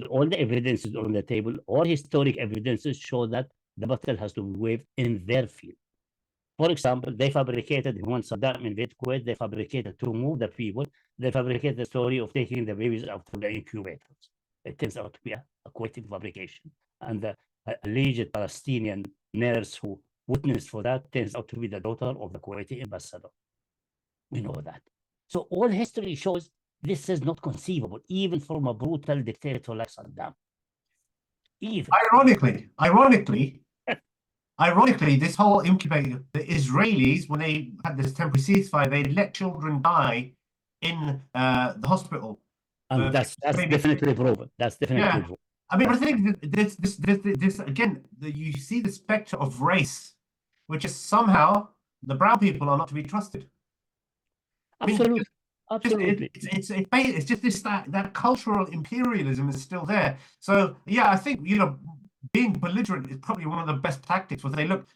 all the evidences on the table, all historic evidences show that the battle has to be waged in their field. For example, they fabricated, when Saddam invaded Kuwait, they fabricated to remove the people, they fabricated the story of taking the babies out of the incubators. It turns out to be a Kuwaiti fabrication. And the alleged Palestinian nurse who witnessed for that turns out to be the daughter of the Kuwaiti ambassador. We know that. So all history shows this is not conceivable, even from a brutal dictator like Saddam. Even. Ironically, this whole incubator, the Israelis, when they had this temporary ceasefire, they let children die in the hospital. And that's definitely proven. That's definitely proven. I mean, I think this again, you see the spectre of race, which is somehow the brown people are not to be trusted. Absolutely. Absolutely. It's just this that cultural imperialism is still there. So yeah, I think being belligerent is probably one of the best tactics. Was they look,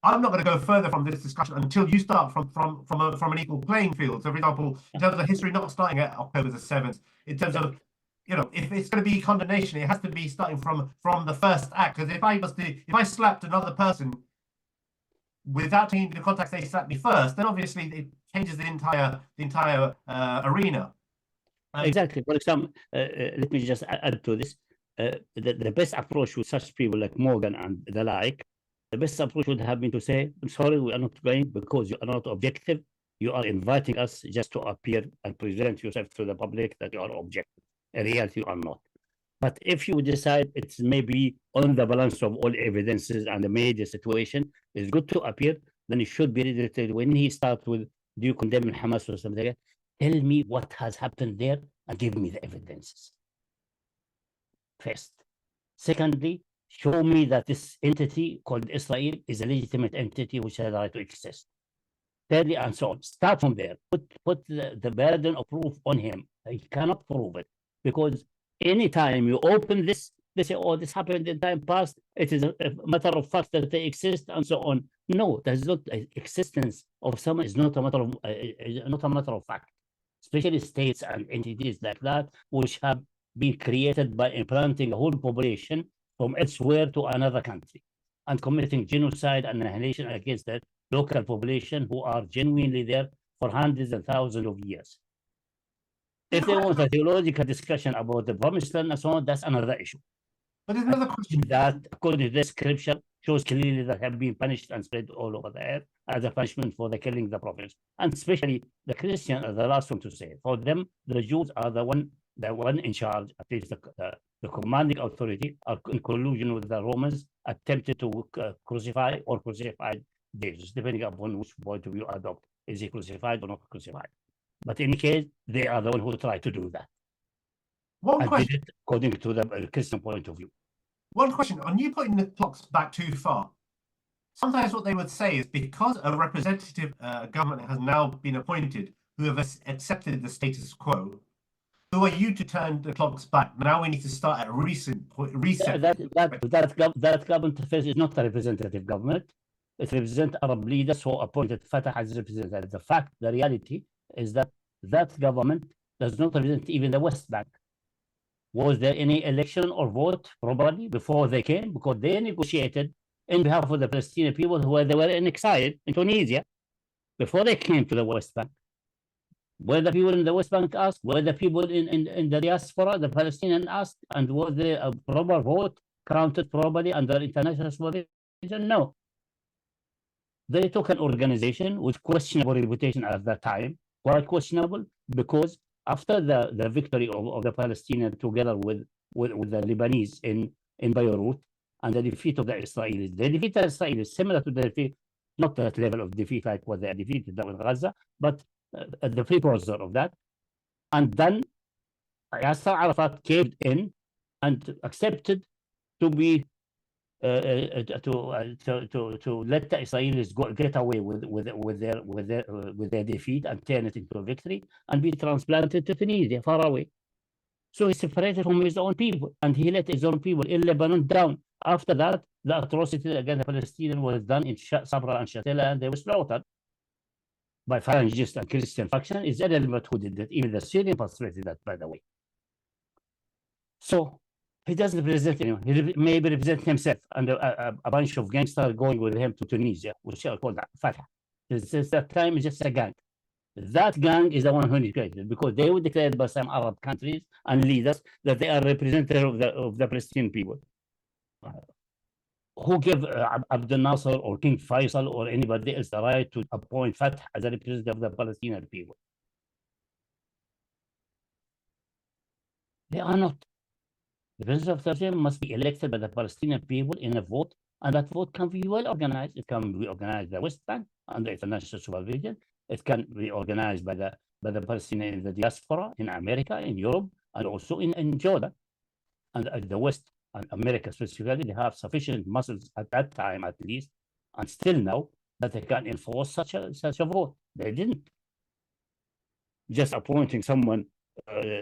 I'm not going to go further from this discussion until you start from an equal playing field. So, for example, in terms of the history not starting at October the 7th, in terms of if it's going to be condemnation, it has to be starting from the first act. Because if I slapped another person without taking into context they slapped me first, then obviously it changes the entire arena. Exactly. For example, let me just add to this. The best approach with such people like Morgan and the like, the best approach would have been to say, I'm sorry, we are not going because you are not objective. You are inviting us just to appear and present yourself to the public that you are objective. In reality, you are not. But if you decide it's maybe on the balance of all evidences and the media situation, it's good to appear, then you should be ready to, when he starts with, do you condemn Hamas or something like that? Tell me what has happened there and give me the evidences. First. Secondly, show me that this entity called Israel is a legitimate entity which has a right to exist. Thirdly, and so on. Start from there. Put the burden of proof on him. He cannot prove it because anytime you open this, they say, oh, this happened in time past. It is a matter of fact that they exist and so on. No, there's not existence of someone is not a matter of fact. Especially states and entities like that, which have been created by implanting a whole population from elsewhere to another country and committing genocide and annihilation against the local population who are genuinely there for hundreds and thousands of years. If they want a theological discussion about the promised land and so on, that's another issue. But there's another question. That, according to the scripture, shows clearly that have been punished and spread all over the earth as a punishment for the killing the prophets. And especially the Christians are the last one to say. For them, the Jews are the one in charge, at least the commanding authority, are in collusion with the Romans, attempted to crucify or crucified Jesus, depending upon which point of view adopt. Is he crucified or not crucified? But in any case, they are the one who try to do that. One question, according to the Christian point of view. One question, on you putting the clocks back too far, sometimes what they would say is because a representative government has now been appointed who have accepted the status quo, who are you to turn the clocks back? Now we need to start at a reset. That government affairs is not a representative government. It represents Arab leaders who appointed Fatah as representatives. The fact, the reality is that that government does not represent even the West Bank. Was there any election or vote probably before they came? Because they negotiated in behalf of the Palestinian people who they were in exile in Tunisia before they came to the West Bank. Were the people in the West Bank asked? Were the people in the diaspora, the Palestinian asked? And was there a proper vote counted properly under international supervision? No. They took an organization with questionable reputation at that time, quite questionable, because after the victory of the Palestinians together with the Lebanese in Beirut and the defeat of the Israelis, they defeated the Israelis similar to the defeat, not that level of defeat like what they defeated with Gaza, but the precursor of that. And then Yasser Arafat caved in and accepted to be to let the Israelis get away with their defeat and turn it into a victory and be transplanted to Tunisia, far away. So he separated from his own people and he let his own people in Lebanon down. After that, the atrocity against the Palestinians was done in Sabra and Shatila, and they were slaughtered by Phalangist and Christian faction. It's irrelevant who did that. Even the Syrian frustrated that, by the way. So he doesn't represent anyone. He maybe represent himself and a bunch of gangsters going with him to Tunisia, which are called Fatah. Since that time, it's just a gang. That gang is the one who created because they were declared by some Arab countries and leaders that they are representative of the Palestinian people. Who gave Abdel Nasser or King Faisal or anybody else the right to appoint Fatah as a representative of the Palestinian people? They are not. The president of Tunisia must be elected by the Palestinian people in a vote, and that vote can be well organized. It can be organized by the West Bank under international supervision. It can be organized by the Palestinians in the diaspora, in America, in Europe, and also in Jordan. And the West and America specifically, they have sufficient muscles at that time, at least, and still now, that they can enforce such a vote. They didn't. Just appointing someone,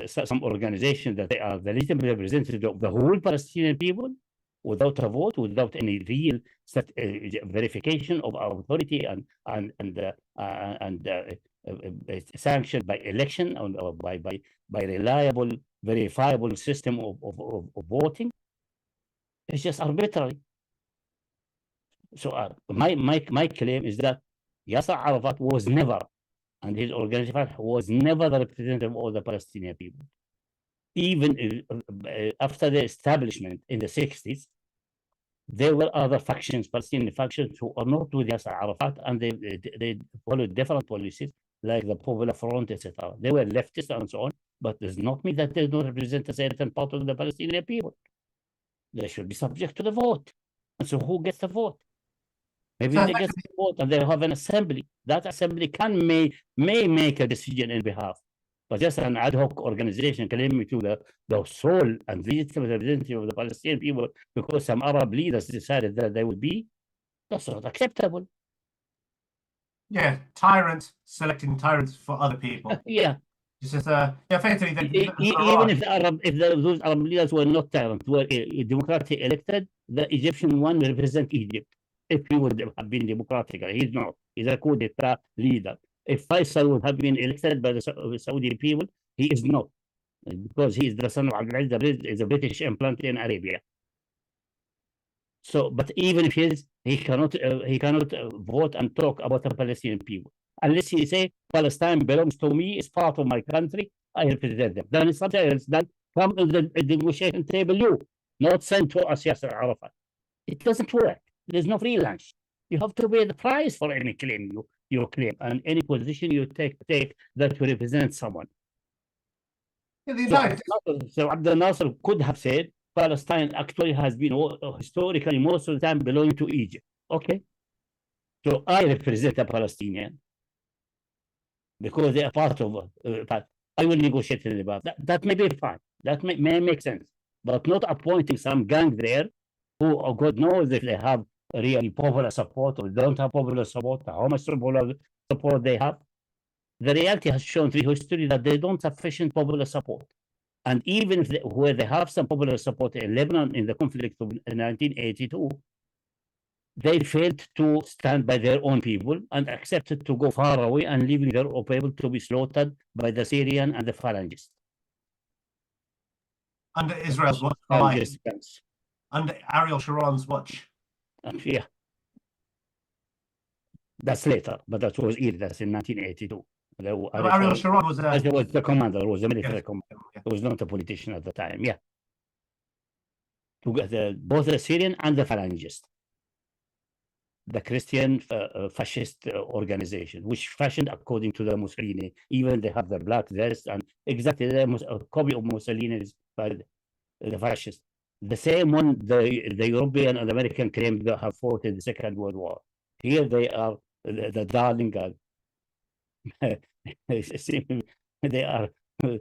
some organization that they are the legitimate representative of the whole Palestinian people without a vote, without any real verification of our authority and sanctioned by election or by reliable, verifiable system of voting. It's just arbitrary. So my claim is that Yasser Arafat was never, and his organization was never the representative of the Palestinian people. Even after the establishment in the 60s, there were other factions, Palestinian factions, who are not with Yasser Arafat, and they followed different policies, like the Popular Front, etc. They were leftists and so on, but does not mean that they don't represent a certain part of the Palestinian people. They should be subject to the vote. And so who gets the vote? Maybe they get the vote and they have an assembly. That assembly may make a decision in behalf. But just an ad hoc organization claiming to the sole and legitimate representative of the Palestinian people because some Arab leaders decided that they would be, that's not acceptable. Yeah, tyrants selecting tyrants for other people. Yeah. It's just effectively even if those Arab leaders were not tyrants, were democratically elected, the Egyptian one will represent Egypt. If he would have been democratic, he's not. He's a coup d'etat leader. If Faisal would have been elected by the Saudi people, he is not, because he is the son of Abdulaziz, is a British implant in Arabia. So, but even if he cannot vote and talk about the Palestinian people unless he say Palestine belongs to me, it's part of my country, I represent them. Then it's something else. Then come to the negotiation table, not send to us Yasser Arafat. It doesn't work. There's no free lunch. You have to pay the price for any claim you claim and any position you take that will represent someone. Yeah, so Abdel Nasser could have said Palestine actually has been historically most of the time belonging to Egypt. Okay, so I represent a Palestinian because they are part of. I will negotiate about that. That may be fine. That may make sense, but not appointing some gang there who God knows if they have really popular support or don't have popular support, how much popular support they have. The reality has shown through history that they don't have sufficient popular support. And even if where they have some popular support in Lebanon in the conflict of 1982, they failed to stand by their own people and accepted to go far away and leaving their own people to be slaughtered by the Syrian and the Phalangists. Under Israel's watch, Phalangists camps. under Ariel Sharon's watch. Yeah. That's later, but that was it. That's in 1982. Ariel Sharon was was the commander, was a military yes. commander. Yeah. He was not a politician at the time. Yeah. To get both the Syrian and the Phalangist, the Christian fascist organization, which fashioned according to the Mussolini. Even they have the black vest and exactly a copy of Mussolini's by the fascists. The same one the European and American claim they have fought in the Second World War. Here they are the darling God. They are the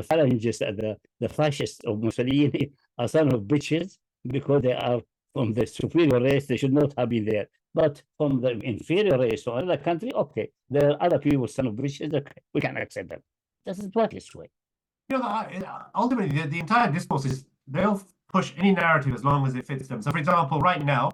Phalangists and the fascists of Mussolini are son of bitches because they are from the superior race. They should not have been there. But from the inferior race or another country, okay, there are other people son of bitches. Okay, we can accept them. This is what this way. You know, ultimately, the entire discourse is they'll push any narrative as long as it fits them. So, for example, right now,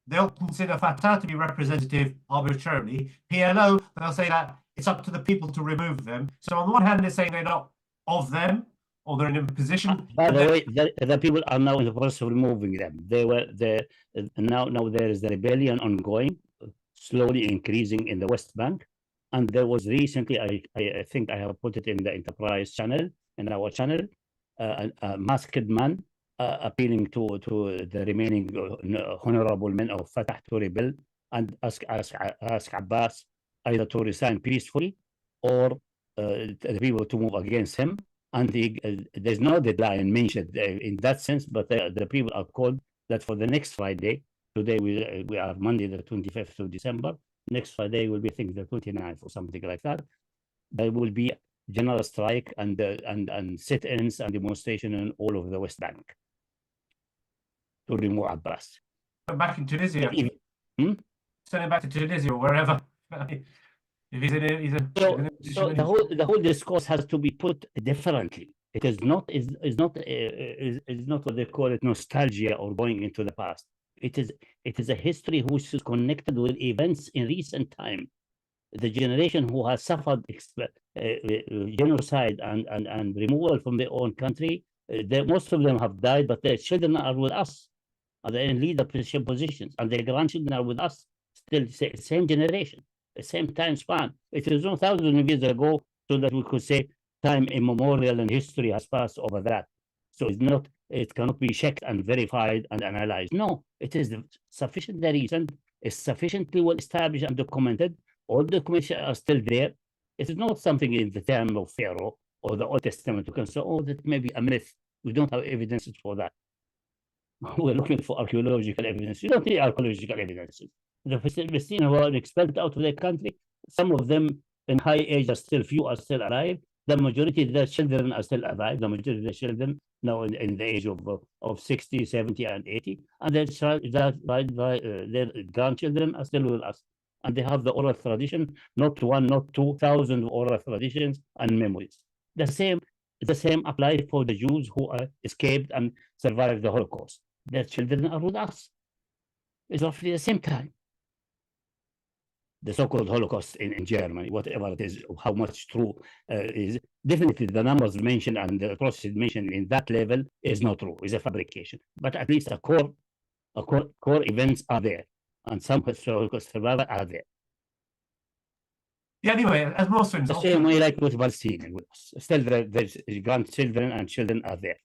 they'll consider Fatah to be representative arbitrarily. PLO, they'll say that it's up to the people to remove them. So, on the one hand, they're saying they're not of them or they're in a position. By the way, the people are now in the process of removing them. They were there. Now there is the rebellion ongoing, slowly increasing in the West Bank. And there was recently, I think I have put it in the Enterprise channel, in our channel, a masked man appealing to the remaining honorable men of Fatah to rebel and ask Abbas either to resign peacefully or the people to move against him. And there's no deadline mentioned in that sense, but the people are called that for the next Friday. Today we are Monday, the 25th of December. Next Friday will be, I think, the 29th or something like that. There will be general strike and sit-ins and demonstration in all of the West Bank to remove Abbas. Back in Tunisia. Send him back to Tunisia or wherever. If he's in a so the whole discourse has to be put differently. It is not what they call it nostalgia or going into the past. It is a history which is connected with events in recent time. The generation who has suffered genocide and removal from their own country, most of them have died, but their children are with us. They're in leadership positions, and their grandchildren are with us. Still, same generation, the same time span. It is not thousands of years ago, so that we could say time immemorial and history has passed over that. So it cannot be checked and verified and analyzed. No, it is sufficiently recent, it's sufficiently well established and documented. All the documents are still there. It is not something in the time of Pharaoh or the Old Testament who can say, oh, that may be a myth. We don't have evidences for that. We're looking for archaeological evidence. You don't need archaeological evidences. The Palestinians who are expelled out of their country, some of them in high age are still, few are still alive. The majority of their children are still alive. The majority of their children now in the age of 60, 70, and 80. And their grandchildren are still with us. And they have the oral tradition, not one, not 2,000 oral traditions and memories. The same applies for the Jews who escaped and survived the Holocaust. Their children are with us. It's roughly the same time. The so-called Holocaust in Germany, whatever it is, how much true is, definitely the numbers mentioned and the atrocities mentioned in that level is not true, it's a fabrication. But at least core events are there, and some historical survivors are there. Yeah, anyway, as Muslims, the same way like with Palestinian, still their grandchildren and children are there.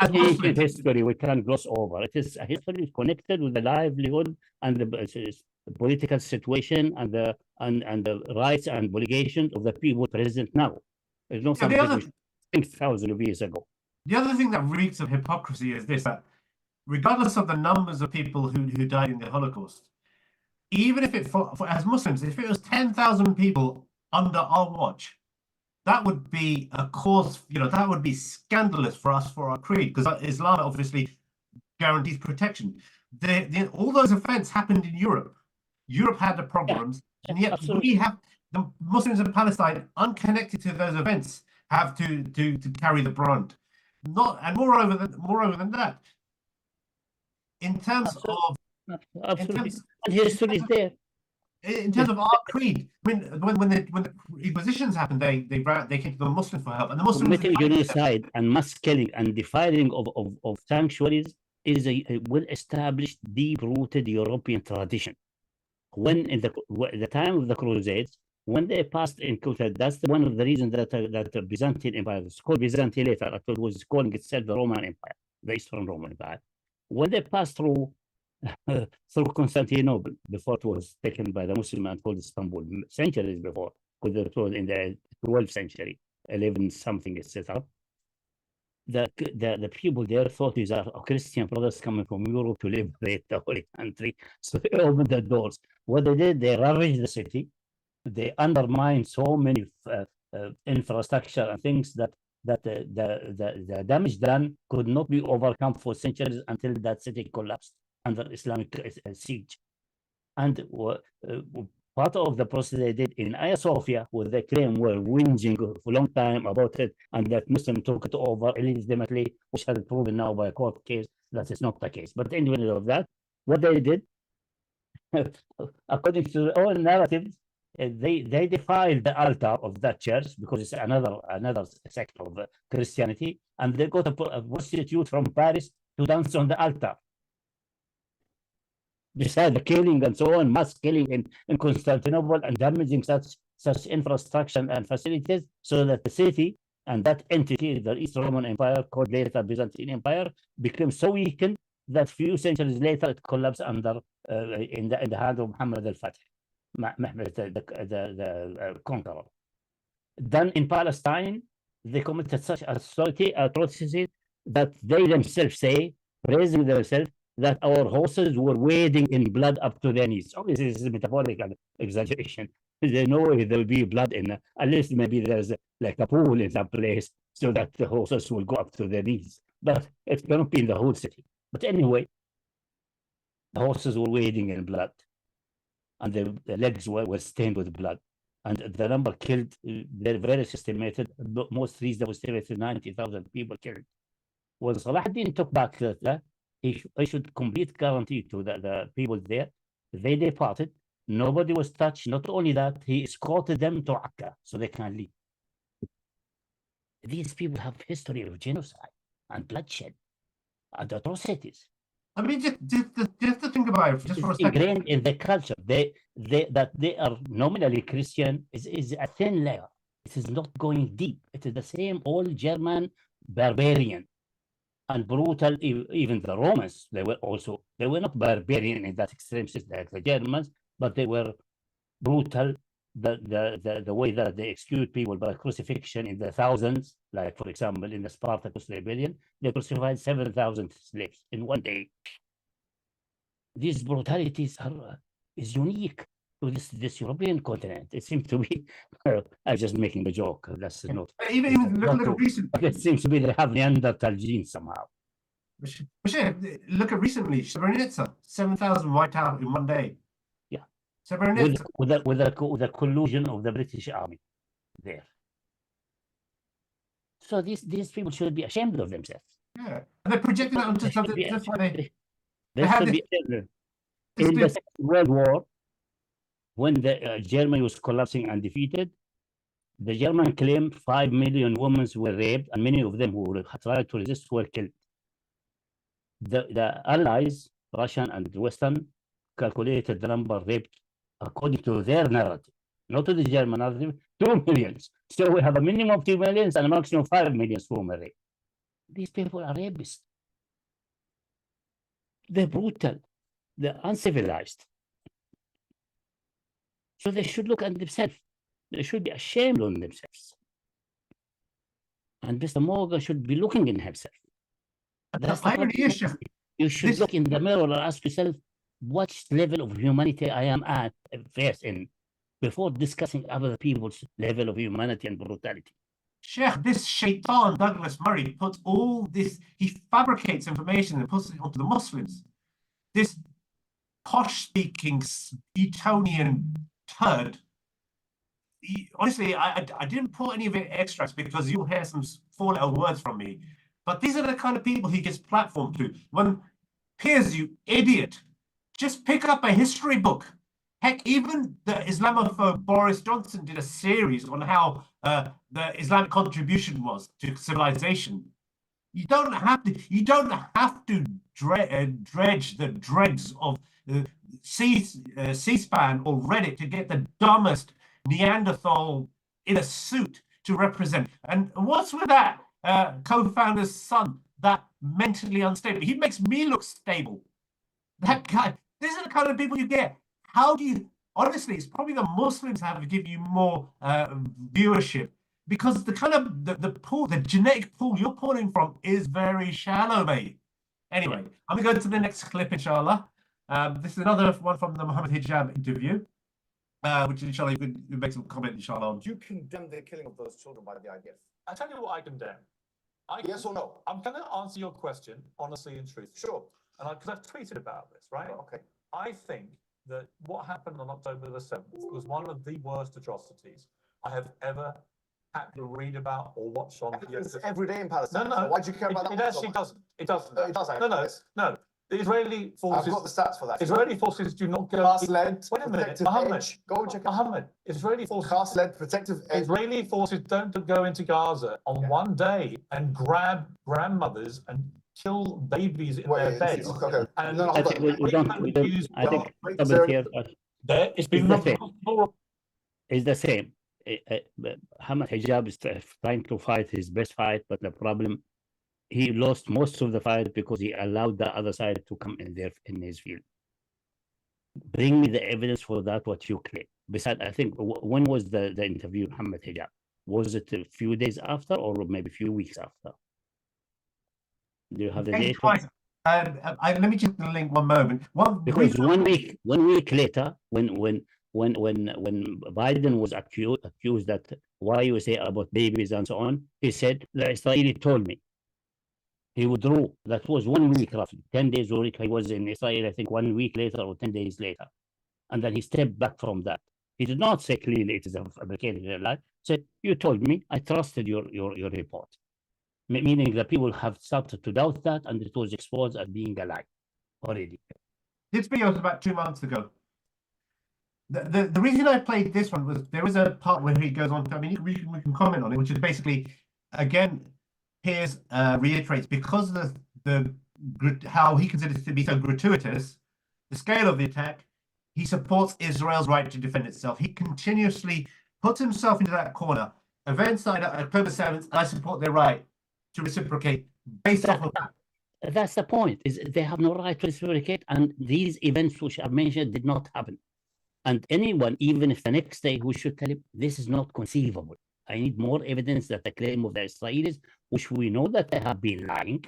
As Muslims, history we can gloss over. It is a history connected with the livelihood and the political situation and the rights and obligations of the people present now. It's not something we think thousands of years ago. The other thing that reeks of hypocrisy is this: that regardless of the numbers of people who died in the Holocaust, even if as Muslims, if it was 10,000 people under our watch, that would be a cause, that would be scandalous for us, for our creed, because Islam obviously guarantees protection. All those events happened in Europe. Europe had the problems, and yet absolutely. We have the Muslims in Palestine, unconnected to those events, have to carry the brunt. Moreover than that, in terms Absolutely. of Absolutely. terms- And history is there. in terms of our creed, when the Inquisitions happened, they came to the Muslims for help, and the Muslims Committing genocide and mass killing and defiling of sanctuaries is a well-established, deep-rooted European tradition. When in the time of the Crusades, when they passed in Kitab, that's one of the reasons that the Byzantine Empire, it's called Byzantine later, it was calling itself the Roman Empire, the Eastern Roman Empire. When they passed through Constantinople, before it was taken by the Muslim and called Istanbul, centuries before, because it was in the 12th century, 11 something, etc. The people there thought these are Christian brothers coming from Europe to liberate the holy country. So they opened the doors. What they did, they ravaged the city. They undermined so many infrastructure and things that the damage done could not be overcome for centuries until that city collapsed under Islamic siege. And part of the process they did in Hagia Sophia, where they claim were whinging for a long time about it, and that Muslim took it over illegitimately, which has proven now by a court case that is not the case. But anyway, of that, what they did, according to their own narratives, they defiled the altar of that church because it's another sect of Christianity, and they got a prostitute from Paris to dance on the altar. Besides the killing and so on, mass killing in Constantinople and damaging such infrastructure and facilities, so that the city and that entity, the East Roman Empire, called later Byzantine Empire, became so weakened that few centuries later it collapsed under in the hand of Muhammad al-Fatih, the conqueror. Then in Palestine, they committed such atrocities that they themselves say, praising themselves, that our horses were wading in blood up to their knees. Obviously, this is a metaphorical exaggeration. There's no way there will be blood in, unless maybe there's like a pool in that place so that the horses will go up to their knees. But it cannot be in the whole city. But anyway, the horses were wading in blood, and the legs were stained with blood. And the number killed, they're very estimated, most reasonable estimated 90,000 people killed. When Salah ad-Din took back that, he issued complete guarantee to the people there. They departed. Nobody was touched. Not only that, he escorted them to Akka so they can leave. These people have history of genocide and bloodshed and atrocities. I mean, just to think about it just for a second. Ingrained in the culture. That they are nominally Christian is a thin layer. It is not going deep. It is the same old German barbarian and brutal. Even the Romans, they were not barbarian in that extreme sense like the Germans, but they were brutal. The way that they execute people by crucifixion in the thousands, like for example in the Spartacus rebellion, they crucified 7,000 slaves in one day. These brutalities is unique to this European continent. It seems to be. I'm just making a joke. That's not. Even look at recent. It seems to be they have Neanderthal genes somehow. Look at recently, Srebrenica, 7,000 wiped out in one day. Yeah. Srebrenica. With the collusion of the British Army there. So these people should be ashamed of themselves. Yeah, and they're projecting that onto something. That's why they should be in the Second World War, when the Germany was collapsing and defeated. The German claimed 5 million women were raped, and many of them who tried to resist were killed. The Allies, Russian and Western, calculated the number raped according to their narrative, not to the German narrative, 2 millions. So we have a minimum of 2 millions and a maximum of 5 million women raped. These people are rapists. They're brutal. They're uncivilized. So they should look at themselves. They should be ashamed on themselves. And Mr. Morgan should be looking in himself. That's the irony is, you should look in the mirror and ask yourself, what level of humanity I am at first in, before discussing other people's level of humanity and brutality. Sheikh, this shaitan Douglas Murray puts all this, he fabricates information and puts it onto the Muslims. This posh-speaking Etonian turd. Honestly, I didn't put any of it extras because you'll hear some four-letter words from me. But these are the kind of people he gets platformed to. When Piers, you idiot. Just pick up a history book. Heck, even the Islamophobe Boris Johnson did a series on how the Islamic contribution was to civilization. You don't have to dredge the dregs of C-SPAN or Reddit to get the dumbest Neanderthal in a suit to represent. And what's with that co-founder's son, that mentally unstable? He makes me look stable. That guy, these are the kind of people you get. How do you, honestly, it's probably the Muslims have given you more viewership, because the kind of the pool, the genetic pool you're pulling from is very shallow, mate. Anyway, I'm gonna go to the next clip, inshallah. This is another one from the Muhammad Hijab interview, which inshallah you can make some comment, inshallah. Do you condemn the killing of those children by the IDF? I tell you what I condemn. Yes or no? I'm going to answer your question honestly and truthfully. Sure. And because I've tweeted about this, right? Okay. I think that what happened on October the 7th was one of the worst atrocities I have ever had to read about or watch on. It's every day in Palestine. No, no. So why do you care about that? It actually doesn't. It doesn't. It does. No, no, Yes. no. The Israeli I've forces. got the stats for that. Israeli forces do not go. Cast-led Wait a minute, protective Muhammad. edge. Go and check it. Muhammad. Israeli forces. Cast-led protective edge. Israeli forces don't go into Gaza on one day and grab grandmothers and kill babies in their beds. Okay. And No, no, I hold think on. we don't, I think stubborn here, there, it's been It's the same. multiple. is the same. Muhammad Hijab is trying to fight his best fight, but the problem, he lost most of the fight because he allowed the other side to come in there in his field. Bring me the evidence for that, what you claim. Besides, I think, when was the interview, Muhammad Hijab? Was it a few days after or maybe a few weeks after? Do you have the date? Let me just link one moment. Because 1 week later, when Biden was accused that why you say about babies and so on, he said the Israeli told me. He withdrew. That was 1 week roughly, 10 days or he was in Israel, I think 1 week later or 10 days later. And then he stepped back from that. He did not say clearly it is a fabricated lie. Said, you told me, I trusted your report. Meaning that people have started to doubt that, and it was exposed as being a lie already. This video was about 2 months ago. The reason I played this one was there was a part where he goes on. I mean, we can comment on it, which is basically, again, Piers reiterates, because of how he considers it to be so gratuitous, the scale of the attack, he supports Israel's right to defend itself. He continuously puts himself into that corner. Events like October 7th, I support their right to reciprocate based off of that. That's the point, is they have no right to reciprocate, and these events which are mentioned did not happen. And anyone, even if the next day, we should tell him, this is not conceivable. I need more evidence that the claim of the Israelis, which we know that they have been lying.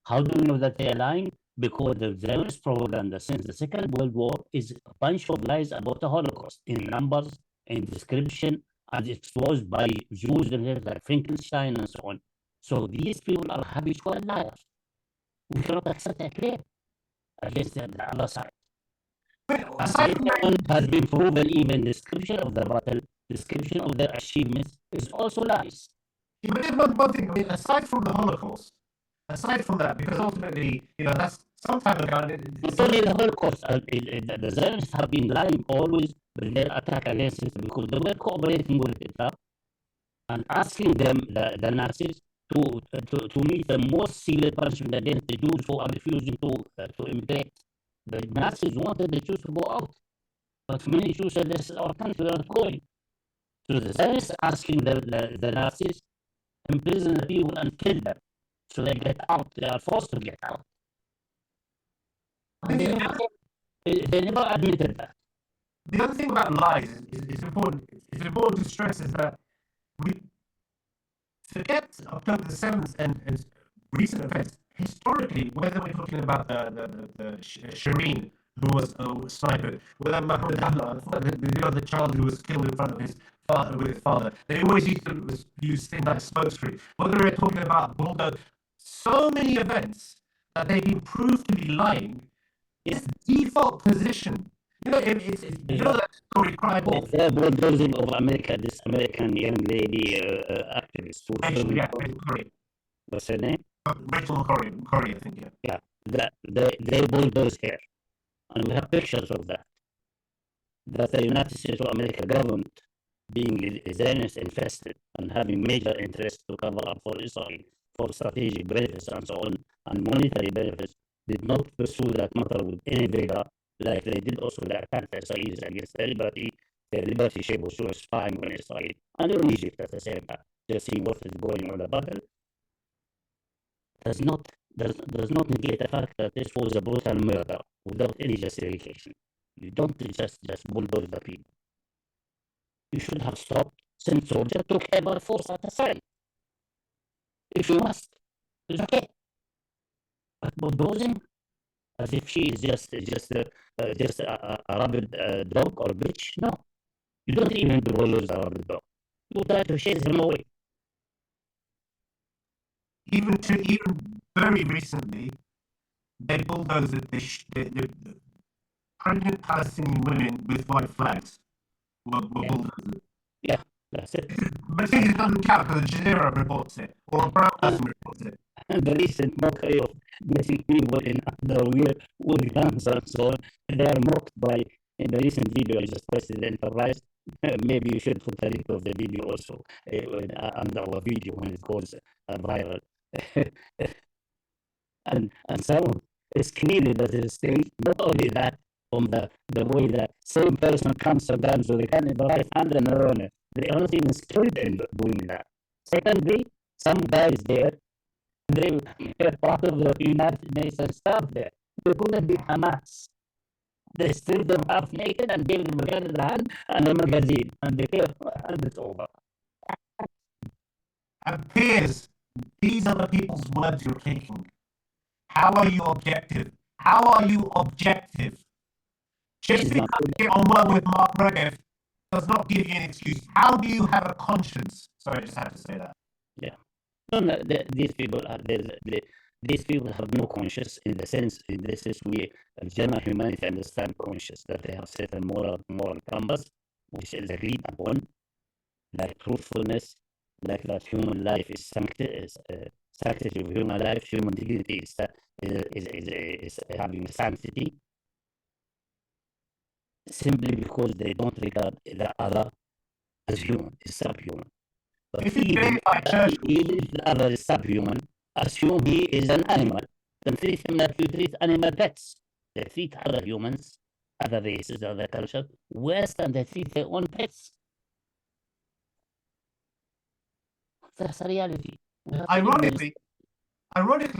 How do we know that they are lying? Because the Zionist propaganda since the Second World War is a bunch of lies about the Holocaust, in numbers, in description, and exposed by Jews like Frankenstein and so on. So these people are habitual liars. We cannot accept that claim against the other side. Has been proven, even description of the battle, description of their achievements is also lies. Yeah, but there's one thing, I mean, aside from the Holocaust, aside from that, because ultimately, that's some time ago. Not only the Holocaust, the Zionists have been lying always with their attack against it, because they were cooperating with Hitler and asking them, the Nazis, to meet the most severe punishment against the Jews who are refusing to immigrate. The Nazis wanted the Jews to go out, but many Jews said, this is our country, we are not going. So the Zionists asking the Nazis, imprison the people and kill them, so they get out, they are forced to get out. They never admitted that. The other thing about lies is important. It's important to stress is that we forget October the 7th and recent events. Historically, whether we're talking about the Shireen who was sniped, whether Mohammed Allah, the other child who was killed in front of his father, they always used to use things like smokescreen. Whether we're talking about bulldozer, so many events that they've been proved to be lying. It's default position. It's that story cry wolf. The bulldozing of America, this American young lady activist. Actually, What's her name? Rachel Corey, I think, yeah. That they bulldoze here, and we have pictures of that. That the United States of America government, being Zionist infested and having major interest to cover up for Israel for strategic benefits and so on, and monetary benefits, did not pursue that matter with any vigor, like they did also the attack the Israelis against the liberty ship was spying on Israel, and on Egypt at the same time, just seeing what is going on the battle. Does not negate the fact that this was a brutal murder without any justification. You don't just bulldoze the people. You should have stopped, sent soldiers, took her by force at the side. If you must, it's okay. But bulldozing, as if she is just a rabid dog or bitch, no. You don't even bulldoze a rabid dog. You try to chase him away. Even very recently, they bulldozed the pregnant Palestinian women with white flags were bulldozed. Yeah, that's it. But it doesn't count because Geneva reports it, or a brown person reports it. And the recent mockery of getting people in underwear with guns and so on, they are mocked by, in the recent video I just posted in Enterprise. Maybe you should put a link of the video also under our video when it goes viral. and so it's clearly that the state, not only that, from the way that same person comes sometimes with a gun in the right hand and the runner, they are not even skilled in doing that. Secondly, some guys there, they were part of the United Nations staff there. They couldn't be Hamas. They stripped them half naked and gave them a gun in the hand and a magazine, and they came, and it's over. And Piers, these are the people's words you're taking. How are you objective? How are you objective? Just because you get on well with Mark Regev does not give you an excuse. How do you have a conscience? Sorry, I just had to say that. Yeah. No, these people these people have no conscience in the sense, in this is we general humanity understand conscience, that they have certain moral compass which is agreed upon, like truthfulness, like that human life is sanctity of human life, human dignity is having sanctity, simply because they don't regard the other as human, is subhuman. But If you even if the other is subhuman, assume he is an animal, then treat him like you treat animal pets. They treat other humans, other races, other cultures, worse than they treat their own pets. That's a reality. Ironically,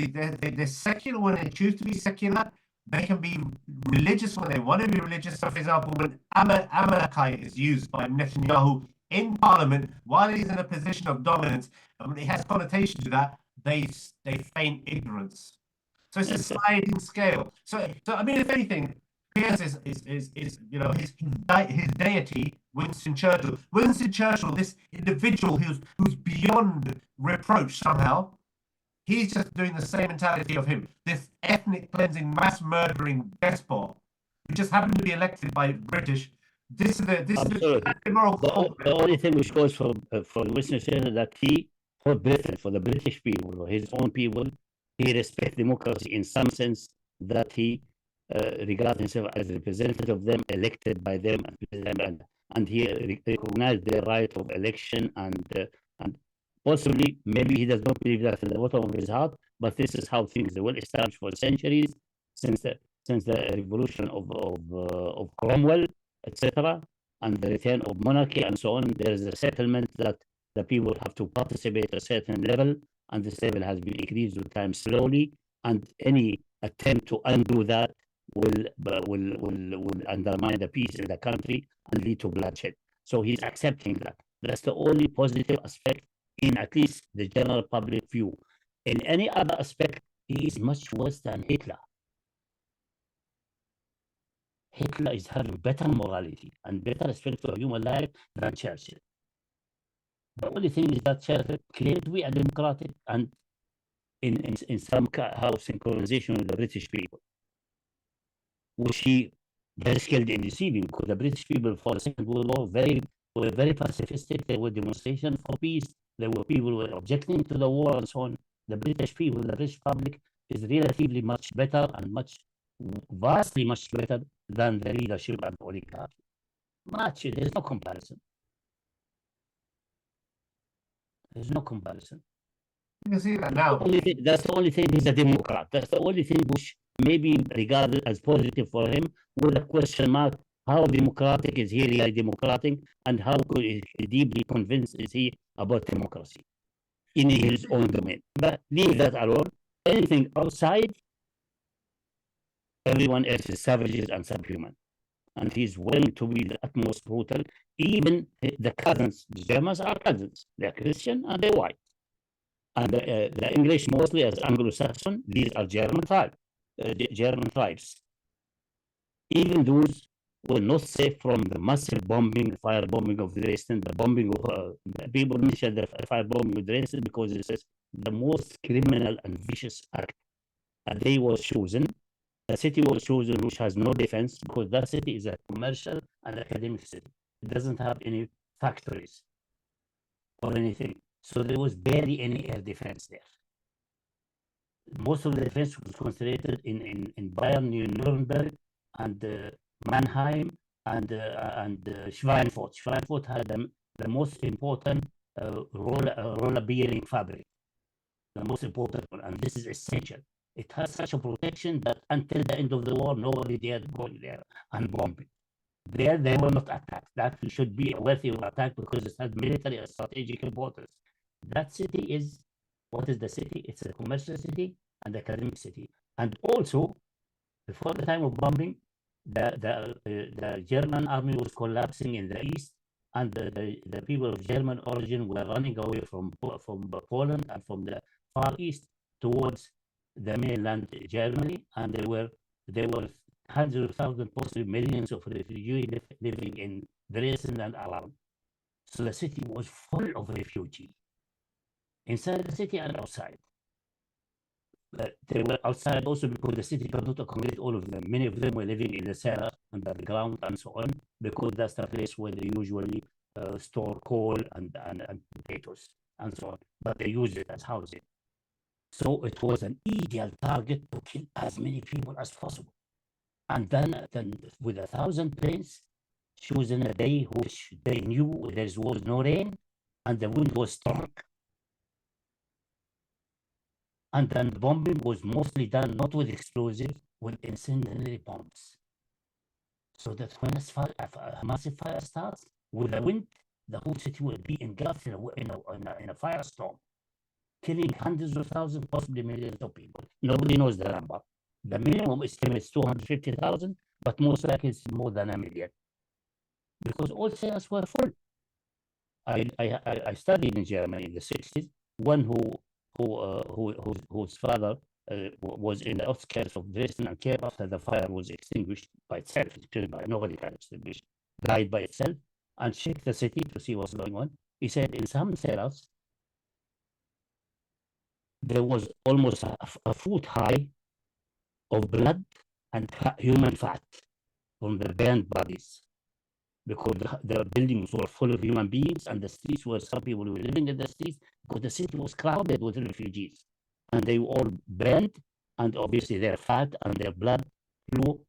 they're secular when they choose to be secular. They can be religious when they want to be religious. So, for example, when Amalekite is used by Netanyahu in parliament while he's in a position of dominance, it has connotation to that. They feign ignorance. So it's a sliding scale. So I mean, if anything, Piers is you know his deity, Winston Churchill. Winston Churchill, this individual who's beyond reproach somehow. He's just doing the same mentality of him. This ethnic cleansing, mass murdering despot who just happened to be elected by British. This is the moral. The only thing which goes for Winston Churchill that he, for Britain, for the British people, or his own people, he respects democracy in some sense, that he regards himself as representative of them, elected by them, and he recognized their right of election, and possibly, maybe he does not believe that in the bottom of his heart, but this is how things were established for centuries, since the revolution of Cromwell, etc., and the return of monarchy and so on. There is a settlement that the people have to participate at a certain level, and this level has been increased with time slowly, and any attempt to undo that will undermine the peace in the country and lead to bloodshed. So he's accepting that. That's the only positive aspect in at least the general public view. In any other aspect, he is much worse than Hitler. Hitler is having better morality and better respect for human life than Churchill. The only thing is that Churchill claimed to be a democratic and in some synchronization with the British people, which he very skilled in deceiving, because the British people for the Second World War were very pacifistic. They were demonstrations for peace. There were people who were objecting to the war and so on. The British people, the British public is relatively much better and vastly much better than the leadership and oligarchy. There's no comparison. There's no comparison. You can see that now. That's the only thing he's a Democrat. That's the only thing which may be regarded as positive for him, with a question mark. How democratic is he really democratic, and how deeply convinced is he about democracy in his own domain? But leave that alone. Anything outside, everyone else is savages and subhuman. And he's willing to be the utmost brutal. Even the cousins, the Germans are cousins. They're Christian and they're white. And the English, mostly as Anglo-Saxon, these are German tribes. Even those were not safe from the massive firebombing of Dresden, the bombing of people mention the firebombing of Dresden because it is the most criminal and vicious act. And they was chosen. The city was chosen, which has no defense, because that city is a commercial and academic city. It doesn't have any factories or anything. So there was barely any air defense there. Most of the defense was concentrated in Bayern, Nuremberg, and Mannheim, and Schweinfurt. Schweinfurt had the most important roller bearing fabric, the most important one, and this is essential. It has such a protection that until the end of the war, nobody dared go there and bomb it. There, they were not attacked. That should be worthy of attack because it has military and strategic importance. That city is, what is the city? It's a commercial city and academic city. And also, before the time of bombing, the German army was collapsing in the east, and the people of German origin were running away from Poland and from the far east towards the mainland Germany, and there were hundreds of thousands, possibly millions of refugees living in Dresden and around. So the city was full of refugees, inside the city and outside. They were outside also because the city could not accommodate all of them. Many of them were living in the cellar, underground, and so on, because that's the place where they usually store coal and potatoes and so on. But they used it as housing. So it was an ideal target to kill as many people as possible. And then with 1,000 planes, chosen a day which they knew there was no rain and the wind was strong. And then the bombing was mostly done not with explosives, with incendiary bombs. So that when a massive fire starts, with the wind, the whole city will be engulfed in a firestorm, killing hundreds of thousands, possibly millions of people. Nobody knows the number. The minimum estimate is 250,000, but most likely it's more than 1 million. Because all cells were full. I studied in Germany in the 60s. One whose father was in the outskirts of Dresden and came after the fire was extinguished by itself. Nobody can extinguish. Died by itself, and checked the city to see what's going on. He said in some cellars there was almost a foot high of blood and human fat from the burned bodies, because the buildings were full of human beings, and the streets were, some people were living in the streets because the city was crowded with refugees, and they were all burned, and obviously their fat and their blood flew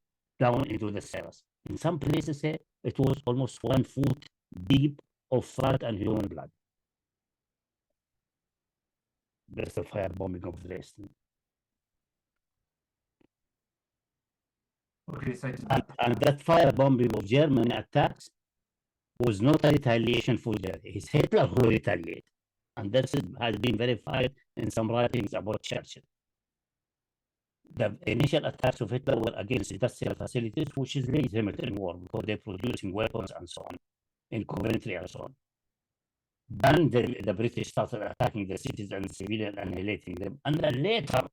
down into the cellars. In some places, it was almost 1 foot deep of fat and human blood. That's the firebombing of Dresden. Okay, so And that firebombing of German attacks was not a retaliation for that. It's Hitler who retaliated. And that has been verified in some writings about Churchill. The initial attacks of Hitler were against industrial facilities, which is legitimate in war because they're producing weapons and so on, in Coventry and so on. Then the British started attacking the cities and civilians, annihilating them. And then later,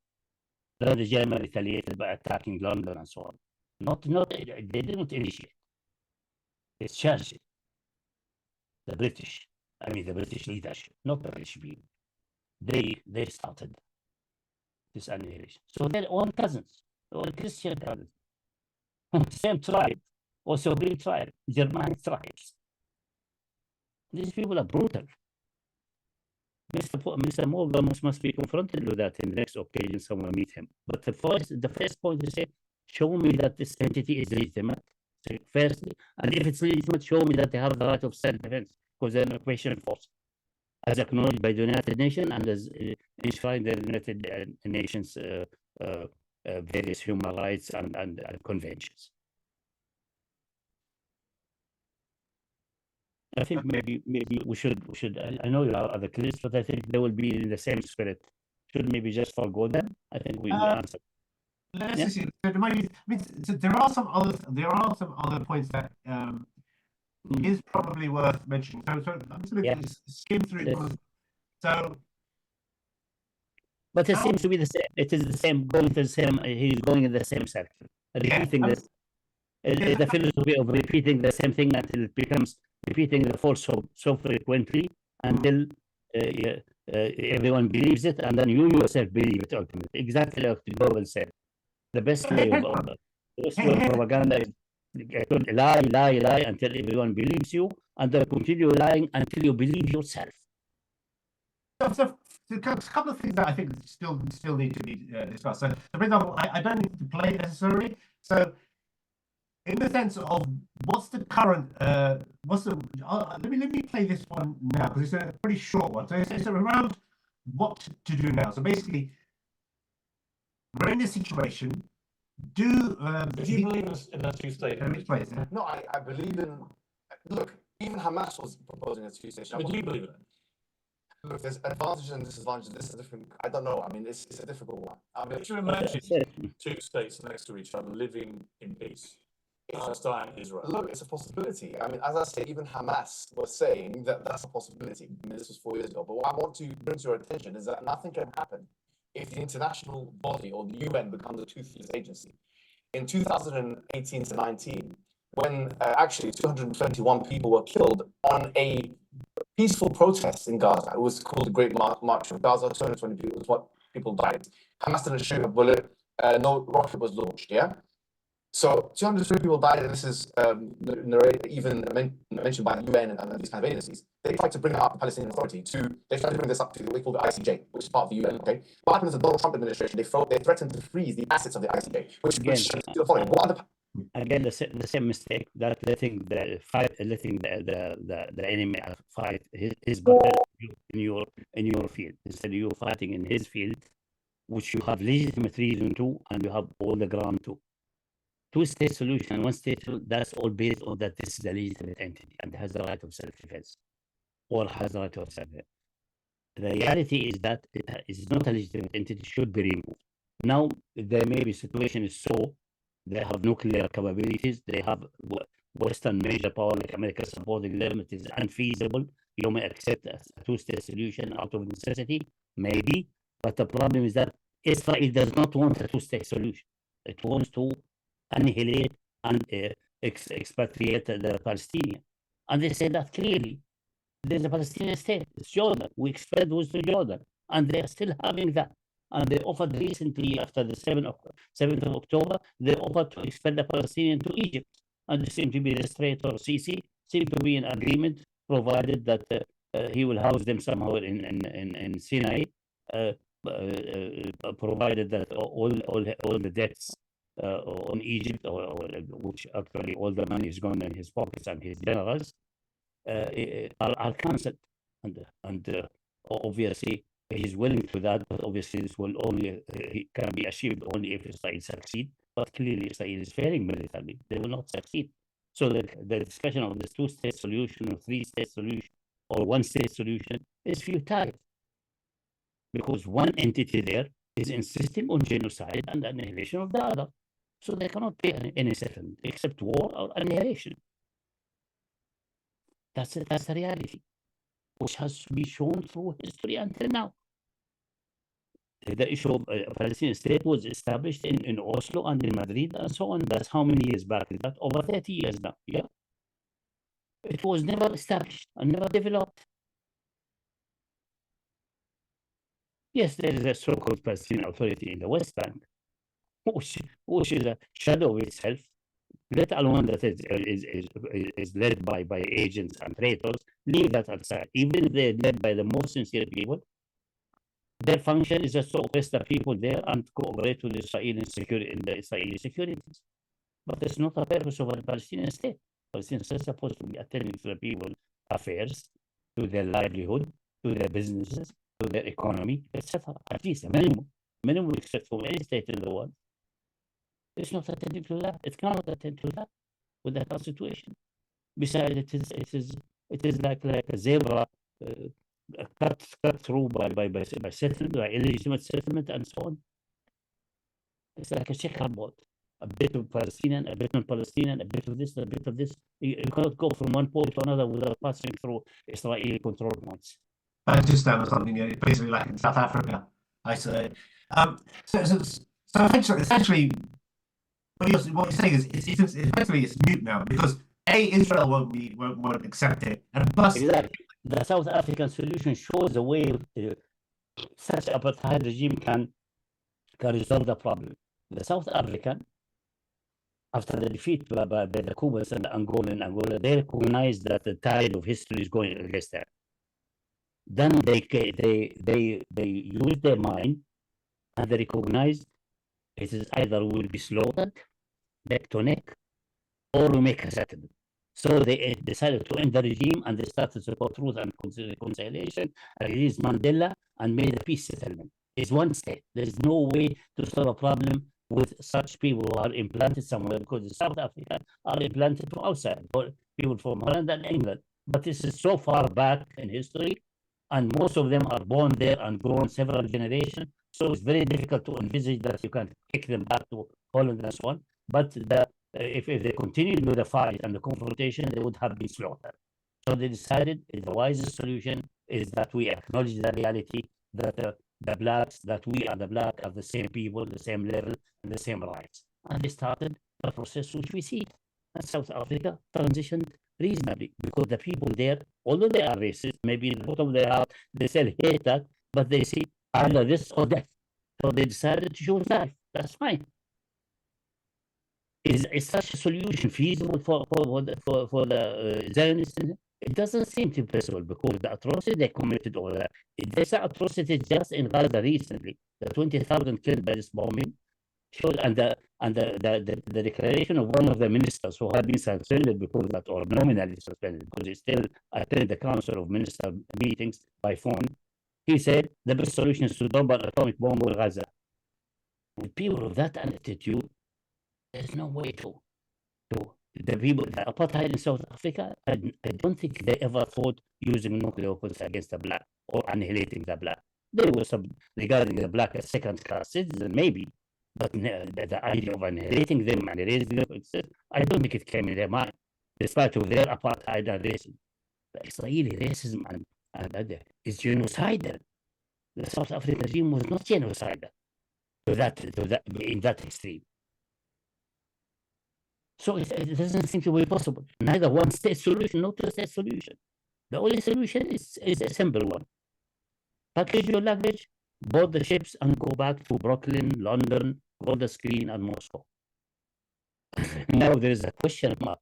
the Germans retaliated by attacking London and so on. They didn't initiate. It's Churchill, the British leadership, not the British people. They started this annihilation. So they're all cousins, all Christian cousins. Same tribe, also Greek tribe, Germanic tribes. These people are brutal. Mr. Morgan must be confronted with that in the next occasion someone meet him. But the first point is say, show me that this entity is legitimate. So firstly, and if it's legitimate, show me that they have the right of self-defense, because they're an occupation force, as acknowledged by the United Nations and as enshrined in the United Nations various human rights and conventions. I think maybe we should I know you have other clips, but I think they will be in the same spirit. Should maybe just forgo them. I think we answered. Let's Yeah. see. So there are some other points that is probably worth mentioning. So I'm just going to skim through them. So, but it seems to be the same. It is the same. Going to the same. He's going in the same circle, repeating this. The philosophy of repeating the same thing until it becomes repeating the force so frequently until everyone believes it, and then you yourself believe it ultimately. Exactly like the global said. The best way of propaganda is lie until everyone believes you, and then continue lying until you believe yourself. So a couple of things that I think still need to be discussed. So, for example, I don't need to play necessarily. So, in the sense of what's the current, let me play this one now because it's a pretty short one. So it's around what to do now. So basically, we're in this situation. Do you believe in a two-state? No, I believe in. Look, even Hamas was proposing a two-state. But do you believe in it? Look, there's advantages and disadvantages. This is different. I don't know. I mean, it's a difficult one. I mean, Could you imagine two states next to each other living in peace? Palestine, Israel. Look, it's a possibility. I mean, as I say, even Hamas was saying that that's a possibility. I mean, this was 4 years ago. But what I want to bring to your attention is that nothing can happen if the international body or the UN becomes a toothless agency. In 2018 to 19, when actually 221 people were killed on a peaceful protest in Gaza, it was called the Great March of Gaza. 220 people was what people died. Hamas didn't shoot a bullet. No rocket was launched. Yeah. So 203 people died, and this is even mentioned by the UN and these kind of agencies. They tried to bring up the Palestinian Authority they tried to bring this up to what we call the ICJ, which is part of the UN. Okay, what happened is the Donald Trump administration they threatened to freeze the assets of the ICJ, which the following. Again, the same mistake that letting the enemy fight his battle in your field instead of you fighting in his field, which you have legitimate reason to, and you have all the ground to. Two-state solution, one-state solution, that's all based on that this is a legitimate entity and has the right of self-defense, or has the right of self-defense. The reality is that it is not a legitimate entity, should be removed. Now, there may be situation is so, they have nuclear capabilities, they have Western major power like America supporting them, it is unfeasible. You may accept a two-state solution out of necessity, maybe, but the problem is that Israel does not want a two-state solution. It wants to annihilate and expatriate the Palestinian. And they say that clearly. There's a Palestinian state, it's Jordan. We expelled those to Jordan, and they're still having that. And they offered recently, after the 7th of October, they offered to expel the Palestinian to Egypt. And it seemed to be the Strait or Sisi, seemed to be an agreement, provided that he will house them somehow in Sinai, provided that all the debts on Egypt, which actually all the money is gone in his pockets and his generals, are cancelled, and obviously he's willing to that, but obviously this will only can be achieved only if Israel succeed. But clearly Israel is failing militarily; they will not succeed. So the discussion of this two-state solution or three-state solution or one-state solution is futile, because one entity there is insisting on genocide and annihilation of the other. So there cannot be any settlement except war or annihilation. That's the reality, which has to be shown through history until now. The issue of Palestinian state was established in Oslo and in Madrid and so on. That's how many years back is that? Over 30 years now. Yeah. It was never established and never developed. Yes, there is a so-called Palestinian Authority in the West Bank, which is a shadow of itself, let alone that is led by agents and traitors, leave that aside. Even if they're led by the most sincere people, their function is just to oppress the people there and cooperate with the Israeli security in the Israeli securities. But it's not a purpose of a Palestinian state. Palestinians are supposed to be attending to the people affairs, to their livelihood, to their businesses, to their economy, etc. At least a minimum except for any state in the world. It's not attending to that. It cannot attend to that with that situation. Besides, it is like a zebra cut through by settlement, by illegitimate settlement, and so on. It's like a checkerboard. A bit of Palestinian, a bit of Palestinian, a bit of this, a bit of this. You cannot go from one point to another without passing through Israeli control points. Pakistan or something, basically like in South Africa, I say. So essentially, what you're saying is it's effectively it's mute now because Israel won't accept it, and plus Exactly. The South African solution shows the way such apartheid regime can resolve the problem. The South African, after the defeat by the Cubans and the Angola, they recognized that the tide of history is going against them. Then they use their mind and they recognize it is either we will be slaughtered neck to neck or we make a settlement. So they decided to end the regime and they started to support truth and reconciliation, released Mandela, and made a peace settlement. It's one state. There is no way to solve a problem with such people who are implanted somewhere because the South Africans are implanted from outside, people from Holland and England. But this is so far back in history, and most of them are born there and grown several generations. So it's very difficult to envisage that you can kick them back to Holland and so on. But if they continued with the fight and the confrontation, they would have been slaughtered. So they decided the wisest solution is that we acknowledge the reality that the blacks, that we are the black, are the same people, the same level, and the same rights. And they started the process which we see. And South Africa transitioned reasonably because the people there, although they are racist, maybe in the bottom of their heart, they still hate that, but they see either this or that. So they decided to choose life. That's fine. Is such a solution feasible for the Zionists? It doesn't seem to be possible because the atrocity they committed over there. There's an atrocity just in Gaza recently. The 20,000 killed by this bombing showed, and the declaration of one of the ministers who had been suspended because that, or nominally suspended because he still attended the Council of Minister meetings by phone. He said the best solution is to drop an atomic bomb on Gaza. With people of that attitude, there's no way to the people, the apartheid in South Africa, I don't think they ever thought using nuclear weapons against the black or annihilating the black. There was some regarding the black as second-class citizen, maybe, but the idea of annihilating them and erasing them, I don't think it came in their mind, despite of their apartheid and racism. The Israeli racism and is genocidal. The South African regime was not genocidal to that in that extreme. So it doesn't seem to be possible. Neither one state solution, nor two state solution. The only solution is a simple one. Package your luggage, board the ships, and go back to Brooklyn, London, Golden Screen, and Moscow. Now there is a question mark.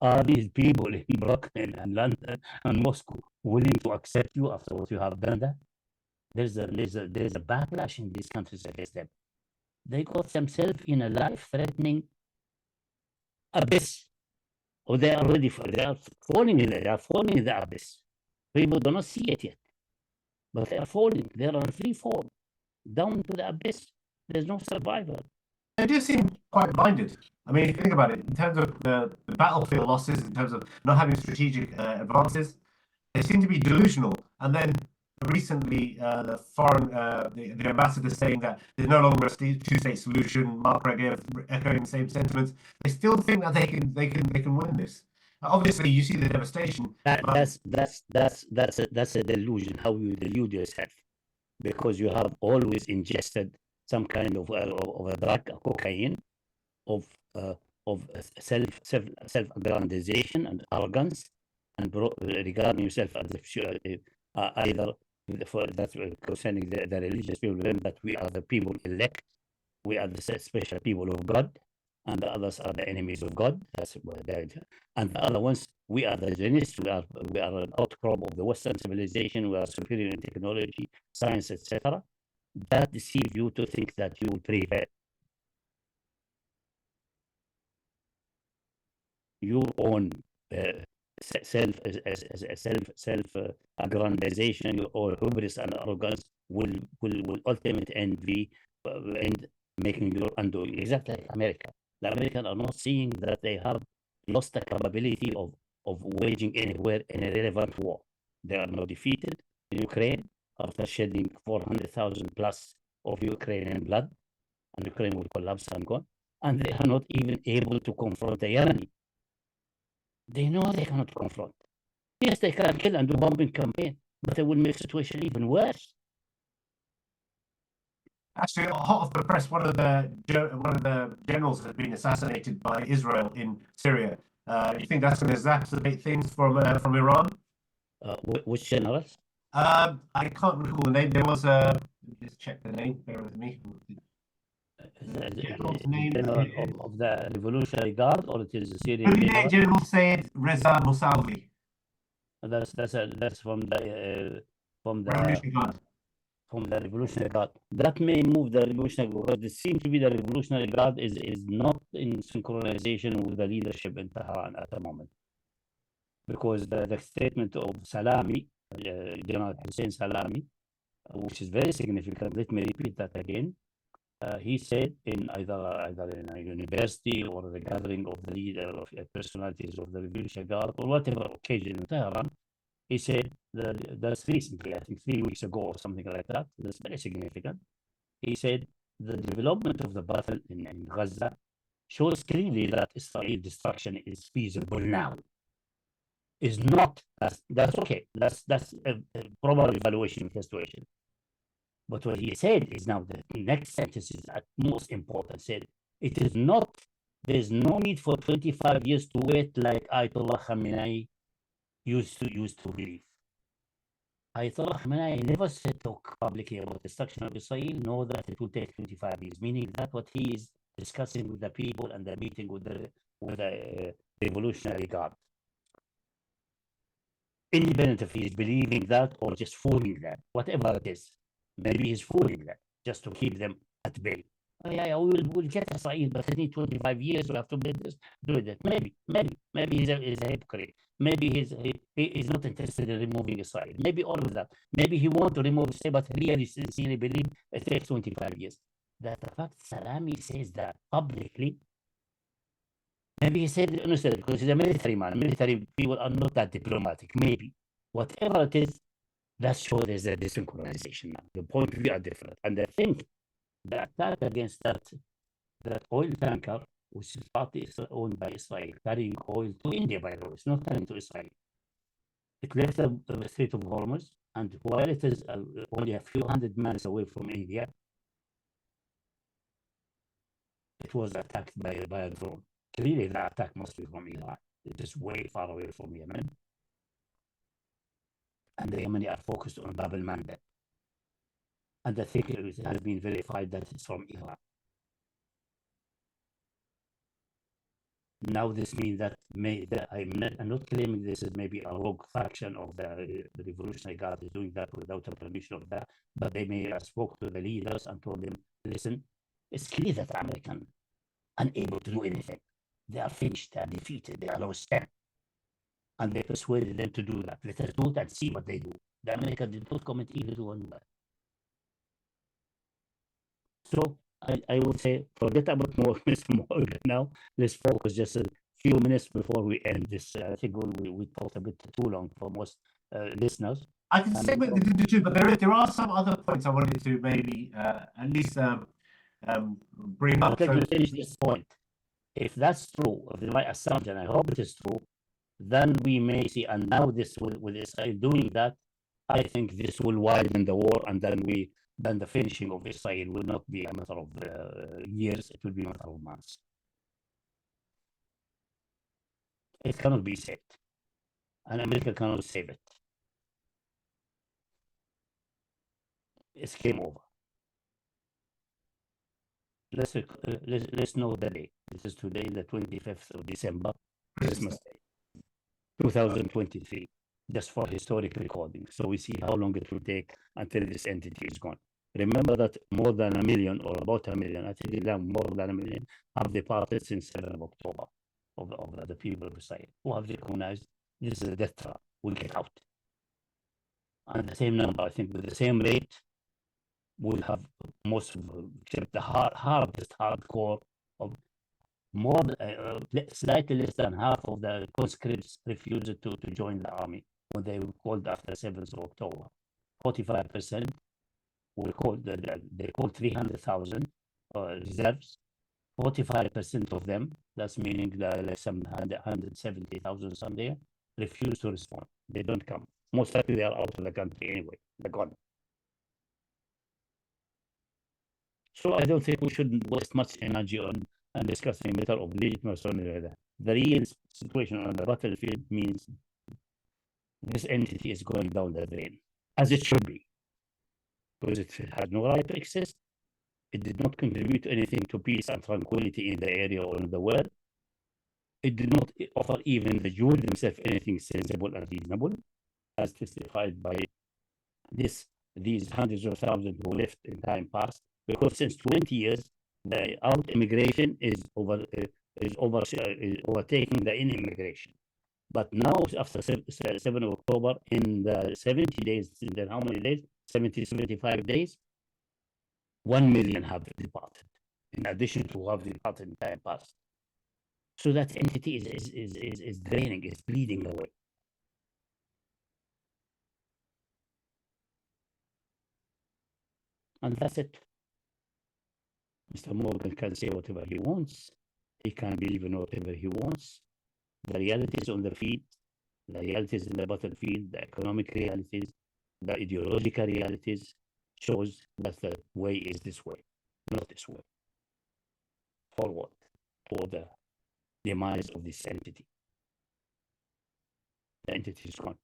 Are these people in Brooklyn and London and Moscow willing to accept you after what you have done? That there's a backlash in these countries against them. They got themselves in a life-threatening abyss. Or they are already falling in the abyss. People do not see it yet, but they are falling. They are on free fall down to the abyss. There's no survival. They do seem quite blinded. I mean, if you think about it, in terms of the battlefield losses, in terms of not having strategic advances, they seem to be delusional. And then recently, the foreign the ambassador saying that there's no longer a two-state solution. Mark Regev echoing the same sentiments. They still think that they can win this. Obviously, you see the devastation. That's a delusion. How you delude yourself, because you have always ingested some kind of a drug, cocaine, of self-aggrandization and arrogance, and regarding yourself as if either for that concerning the religious people, that we are the people elect, we are the special people of God, and the others are the enemies of God. That's what and the other ones, we are the Zionists. We are an outcrop of the Western civilization. We are superior in technology, science, etc. That deceives you to think that you will prevail. Your own self-aggrandization or hubris and arrogance will ultimately end making your undoing. Exactly like America. The Americans are not seeing that they have lost the capability of waging anywhere in a relevant war. They are now defeated in Ukraine after shedding 400,000 plus of Ukrainian blood, and Ukraine will collapse and gone. And they are not even able to confront the enemy. They know they cannot confront. Yes, they can kill and do bombing campaign, but they will make the situation even worse. Actually, hot off the press, one of the generals has been assassinated by Israel in Syria. You think that's going to exacerbate things from Iran? Which generals? I can't recall the name. There was just check the name. Bear with me. General's name General of the Revolutionary Guard, or it is a Syrian Brigadier general? General Said Reza Mousavi. That's from the Revolutionary Guard. Revolutionary Guard. That may move the Revolutionary Guard. It seems to be the Revolutionary Guard is not in synchronization with the leadership in Tehran at the moment, because the statement of Salami, General Hussein Salami, which is very significant. Let me repeat that again. He said in either in a university or the gathering of the leader of personalities of the Revolutionary Guard or whatever occasion in Tehran, he said that's recently, I think 3 weeks ago or something like that. That's very significant. He said the development of the battle in Gaza shows clearly that Israel destruction is feasible now. Is not that's okay. That's a proper evaluation of the situation. But what he said is now the next sentence is the most important. Said it is not. There is no need for 25 years to wait like Ayatollah Khamenei used to believe. Ayatollah Khamenei never said talk publicly about destruction of Israel, nor that it will take 25 years. Meaning that what he is discussing with the people and the meeting with the Revolutionary Guard, independent if he's believing that or just fooling them, whatever it is. Maybe he's fooling them just to keep them at bay. Oh, yeah, we'll get Israel, but it needs 25 years. We have to build this, do that. Maybe he's a hypocrite. Maybe he's not interested in removing Israel. Maybe all of that. Maybe he wants to remove Israel, but really sincerely believe it takes 25 years. That the fact Salami says that publicly, maybe he said it innocently because he's a military man. Military people are not that diplomatic. Maybe. Whatever it is, that shows there's a desynchronization now. The point of view are different. And I think the attack against that oil tanker, which is partly owned by Israel, carrying oil to India, by the way, it's not carrying to Israel. It left the Strait of Hormuz, and while it is only a few hundred miles away from India, it was attacked by a drone. Clearly, the attack must be from Iran. It is way far away from Yemen. And the Yemeni are focused on Bab al-Mandeb. And I think it has been verified that it's from Iran. Now this means that I'm not claiming this is maybe a rogue faction of the Revolutionary Guard is doing that without the permission of that, but they may have spoke to the leaders and told them, listen, it's clear that the Americans unable to do anything. They are finished, they are defeated, they are lost 10. And they persuaded them to do that. Let us do it and see what they do. The Americans did not commit evil on that. So I would say forget about Mr. Morgan now. Let's focus just a few minutes before we end this. I think we talked a bit too long for most listeners. I can segment this into two, but there are some other points I wanted to maybe at least bring up. Let me finish this point. If that's true, if my assumption, I hope it is true, then we may see, and now this with Israel doing that, I think this will widen the war, and then the finishing of Israel will not be a matter of years, it will be a matter of months. It cannot be saved, and America cannot save it. It's game over. let's know the day. This is today, the 25th of December, Christmas Day, 2023. Just for historic recording, so we see how long it will take until this entity is gone. Remember that more than 1 million, or about 1 million, I think more than 1 million, have departed since 7th of October of the people of Israel who have recognized this is a death trap. We get out. And the same number, I think, with the same rate, we'll have most of the hardcore of more, slightly less than half of the conscripts refused to join the army when they were called after 7th of October. 45% were called, they called 300,000 reserves. 45% of them, that's meaning like some 170,000 someday, refuse to respond. They don't come. Most likely they are out of the country anyway. They're gone. So I don't think we should waste much energy on discussing the matter of legitimacy. The real situation on the battlefield means this entity is going down the drain, as it should be, because it had no right to exist. It did not contribute anything to peace and tranquility in the area or in the world. It did not offer even the Jews themselves anything sensible and reasonable, as testified by these hundreds of thousands who left in time past. Because since 20 years, the out immigration is overtaking the in immigration. But now, after 7th of October, in the 70 days, in the how many days? 75 days, 1 million have departed, in addition to who have departed in time past. So that entity is draining, is bleeding away. And that's it. Mr. Morgan can say whatever he wants. He can believe in whatever he wants. The realities on the field, the realities in the battlefield, the economic realities, the ideological realities shows that the way is this way, not this way. Forward toward the demise of this entity. The entity is gone.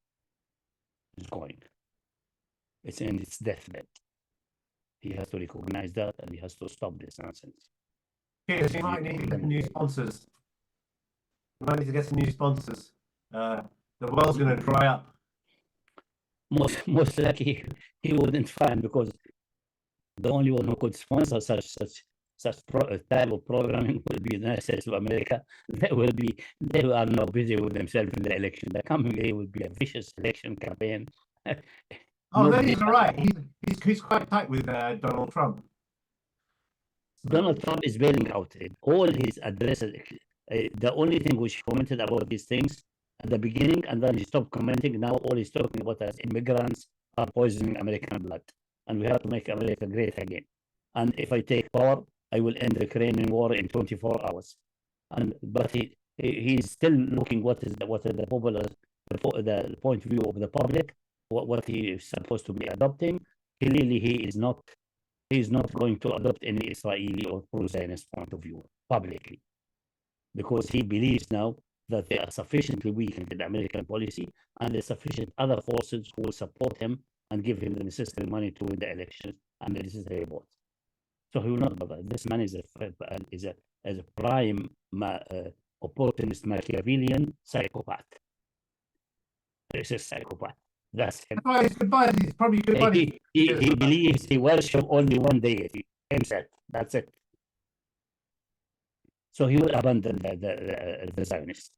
It's going. It's in its deathbed. He has to recognize that, and he has to stop this nonsense. Piers, you might need to get new sponsors. You might need to get some new sponsors. The world's going to dry up. Most likely he wouldn't find, because the only one who could sponsor such type of programming will be the United States of America. They are now busy with themselves in the election. The coming day will be a vicious election campaign. Oh, then he's all right. He's quite tight with Donald Trump. Donald Trump is bailing out all his addresses. The only thing which he commented about these things at the beginning, and then he stopped commenting. Now all he's talking about is immigrants are poisoning American blood, and we have to make America great again. And if I take power, I will end the Ukrainian war in 24 hours. But he's still looking what is the popular the point of view of the public, what he is supposed to be adopting. Clearly, he is not going to adopt any Israeli or pro-Zionist point of view publicly, because he believes now that they are sufficiently weak in the American policy, and there's sufficient other forces who will support him and give him the necessary money to win the elections and the necessary votes. So he will not bother. This man is a prime opportunist Machiavellian psychopath. He's a psychopath. That's him. He's probably good buddy. He believes he worships only one deity, himself. That's it. So he will abandon the Zionists,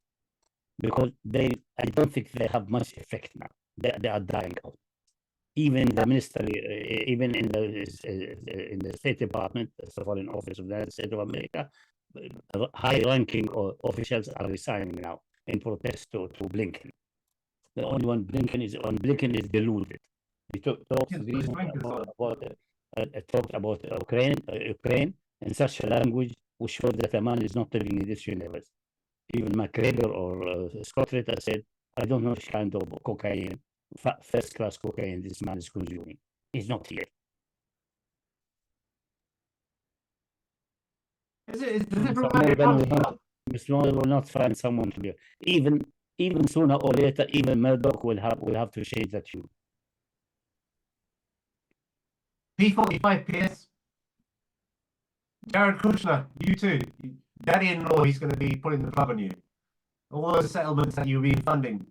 because I don't think they have much effect now. They are dying out. Even the ministry, even in the State Department, the Foreign Office of the United States of America, high-ranking officials are resigning now in protest to Blinken. The only one Blinken is deluded. He talked about Ukraine in such a language which showed that a man is not living in this universe. Even McGregor or Scott Ritter said, I don't know which kind of cocaine, first-class cocaine this man is consuming. He's not here. Mr. Morgan will not find someone to be. Even sooner or later, even Murdoch will have to change that tune. P45 Piers. Jared Kushner, you too. Daddy-in-law, he's going to be putting the plug on you. All those settlements that you've been funding,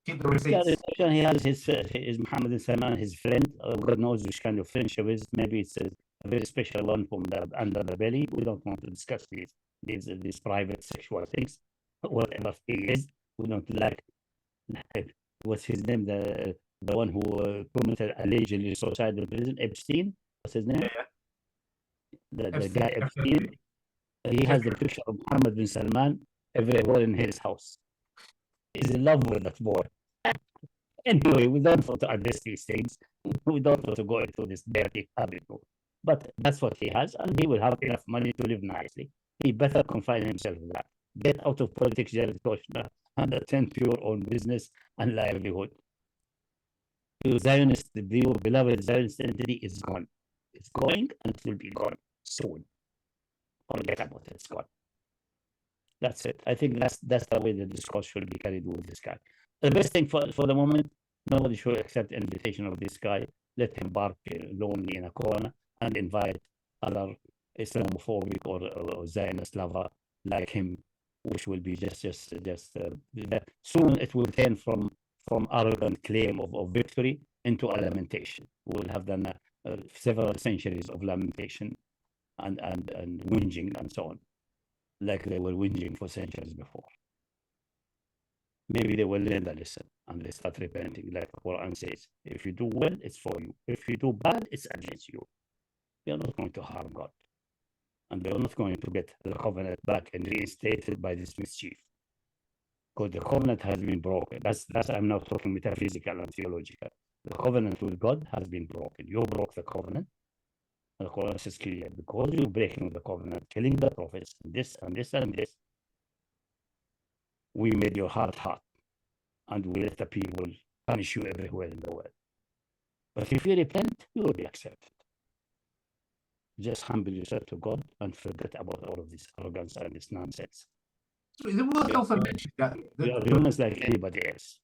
keep the Yeah, receipts. he has his Mohammed bin Salman, his friend. God knows which kind of friendship is. Maybe it's a very special one from the under the belly. We don't want to discuss these private sexual things. Whatever he is, we don't like what's his name? The one who committed allegedly suicide in prison, Epstein. What's his name? Yeah. The guy Epstein. He has the picture of Mohammed bin Salman everywhere in his house. He's in love with that boy. Anyway, we don't want to address these things. We don't want to go into this dirty habit. But that's what he has, and he will have enough money to live nicely. He better confine himself with that. Get out of politics, Jared Kushner, and attend to your own business and livelihood. Your Zionist, your beloved Zionist entity is gone. It's going and it will be gone soon. Forget about it, it's gone. That's it. I think that's the way the discourse should be carried with this guy. The best thing for the moment, nobody should accept the invitation of this guy. Let him bark lonely in a corner and invite other Islamophobic or Zionist lover like him, which will be just soon it will turn from arrogant claim of victory into a lamentation. We'll have done several centuries of lamentation and whinging and so on, like they were whinging for centuries before. Maybe they will learn the lesson and they start repenting, like the Quran says. If you do well, it's for you. If you do bad, it's against you. You're not going to harm God. And they're not going to get the covenant back and reinstated by this mischief. Because the covenant has been broken. That's I'm now talking metaphysical and theological. The covenant with God has been broken. You broke the covenant. And the Quran says clearly, because you're breaking the covenant, killing the prophets, and this and this and this, we made your heart hot, and we let the people punish you everywhere in the world. But if you repent, you will be accepted. Just humble yourself to God and forget about all of this arrogance and this nonsense. So is it worth also mentioning that We are humans like anybody else.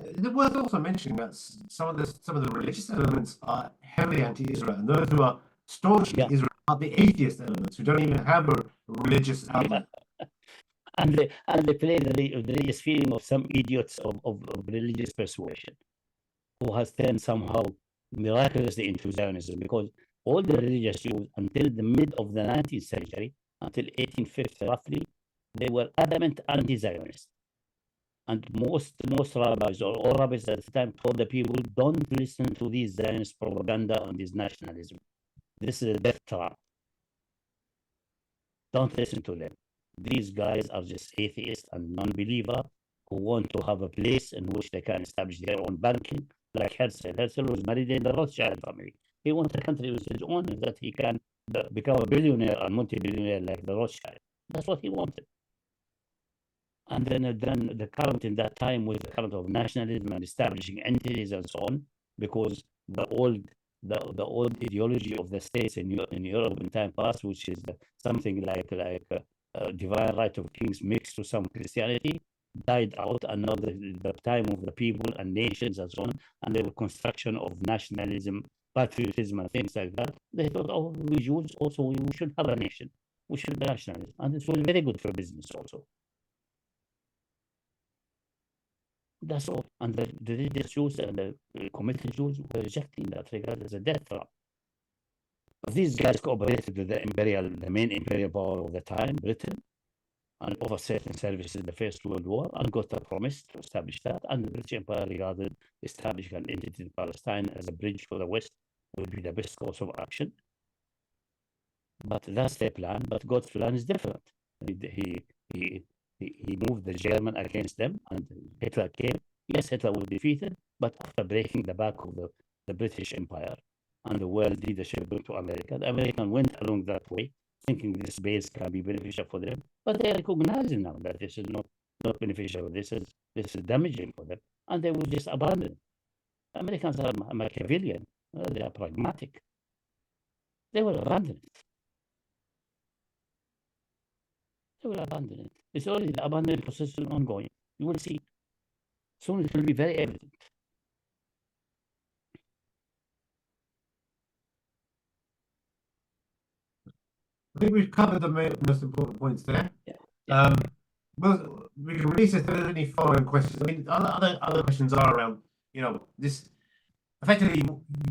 is it worth also mentioning that some of the religious elements are heavily anti-Israel, and those who are staunchly Israel are the atheist elements who don't even have a religious element. And they play the religious feeling of some idiots of religious persuasion who has turned somehow miraculously into Zionism, because all the religious Jews until the mid of the 19th century, until 1850 roughly, they were adamant anti-Zionist. And most rabbis or all rabbis at the time told the people, don't listen to these Zionist propaganda and this nationalism. This is a death trap. Don't listen to them. These guys are just atheists and non-believer who want to have a place in which they can establish their own banking, like Herzl. Herzl was married in the Rothschild family. He wants a country with his own, that he can become a billionaire and multi-billionaire like the Rothschild. That's what he wanted. And then the current in that time was the current of nationalism and establishing entities and so on, because the old ideology of the states in Europe in time past, which is something like divine right of kings mixed to some Christianity, died out, and now the time of the people and nations and so on, and the construction of nationalism, patriotism, and things like that. They thought, oh, we Jews also we should have a nation, we should be nationalism, and it was very good for business also. That's all. And the religious Jews and the committed Jews were rejecting that, regarded as a death trap. These guys cooperated with the main imperial power of the time, Britain, and over certain services in the First World War, and got a promise to establish that. And the British Empire regarded establishing an entity in Palestine as a bridge for the West would be the best course of action. But that's their plan. But God's plan is different. He moved the German against them, and Hitler came. Yes, Hitler was defeated, but after breaking the back of the British Empire and the world leadership went to America, the Americans went along that way, thinking this base can be beneficial for them. But they are recognizing now that this is not beneficial. This is damaging for them, and they will just abandon. Americans are Machiavellian. They are pragmatic. They will abandon it. They will abandon it. It's already the abandonment process is ongoing. You will see. Soon it will be very evident. I think we've covered the most important points there. Yeah. Well, we can release if there's any following questions. I mean, other questions are around, this effectively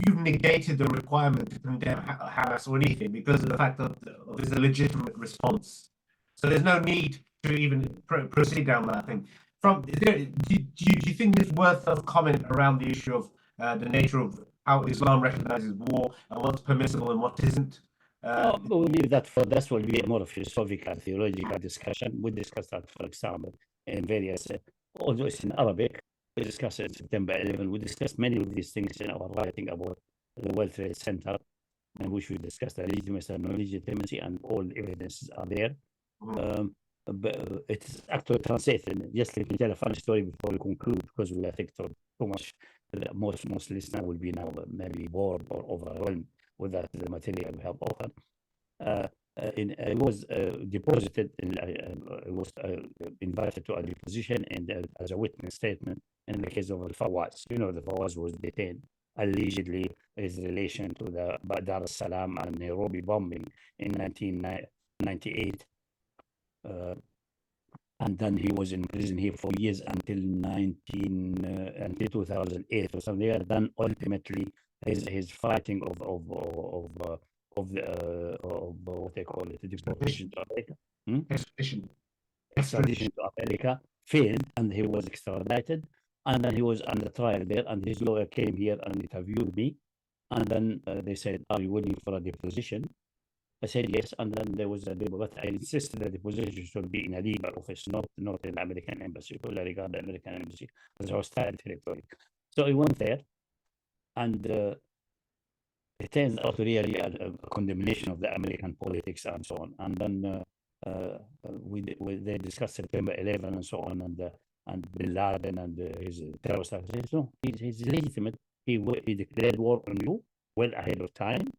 you've negated the requirement to condemn Hamas or anything because of the fact that there's a legitimate response. So there's no need to even proceed down that thing. Do you think it's worth a comment around the issue of the nature of how Islam recognizes war and what's permissible and what isn't? We'll leave that for this will be a more philosophical, theological discussion. We discussed that, for example, in various, although it's in Arabic, we discussed it September 11. We discussed many of these things in our writing about the World Trade Center, in which we discussed the legitimacy and non-legitimacy, and all the evidences are there. But it's actually translated. Just let me tell a funny story before we conclude, because we think too much. Most listeners will be now maybe bored or overwhelmed with that the material we have offered. I was deposited, I was invited to a deposition and as a witness statement in the case of the Fawaz. The Fawaz was detained allegedly in relation to the Dar es Salaam and Nairobi bombing in 1998. And then he was in prison here for years until 2008 or something. Then ultimately his fighting of what they call it, the deportation to America, extradition to America failed, and he was extradited, and then he was under trial there, and his lawyer came here and interviewed me, and then they said, "Are you willing for a deposition?" I said yes, and then there was a debate, but I insisted that the position should be in a legal office, not in the American embassy, because I regard the American embassy as a hostile territory. So I went there, and it turns out really a condemnation of the American politics and so on. And then they discussed September 11 and so on, and Bin Laden and his terrorist activities. No, he's legitimate. He declared war on you well ahead of time.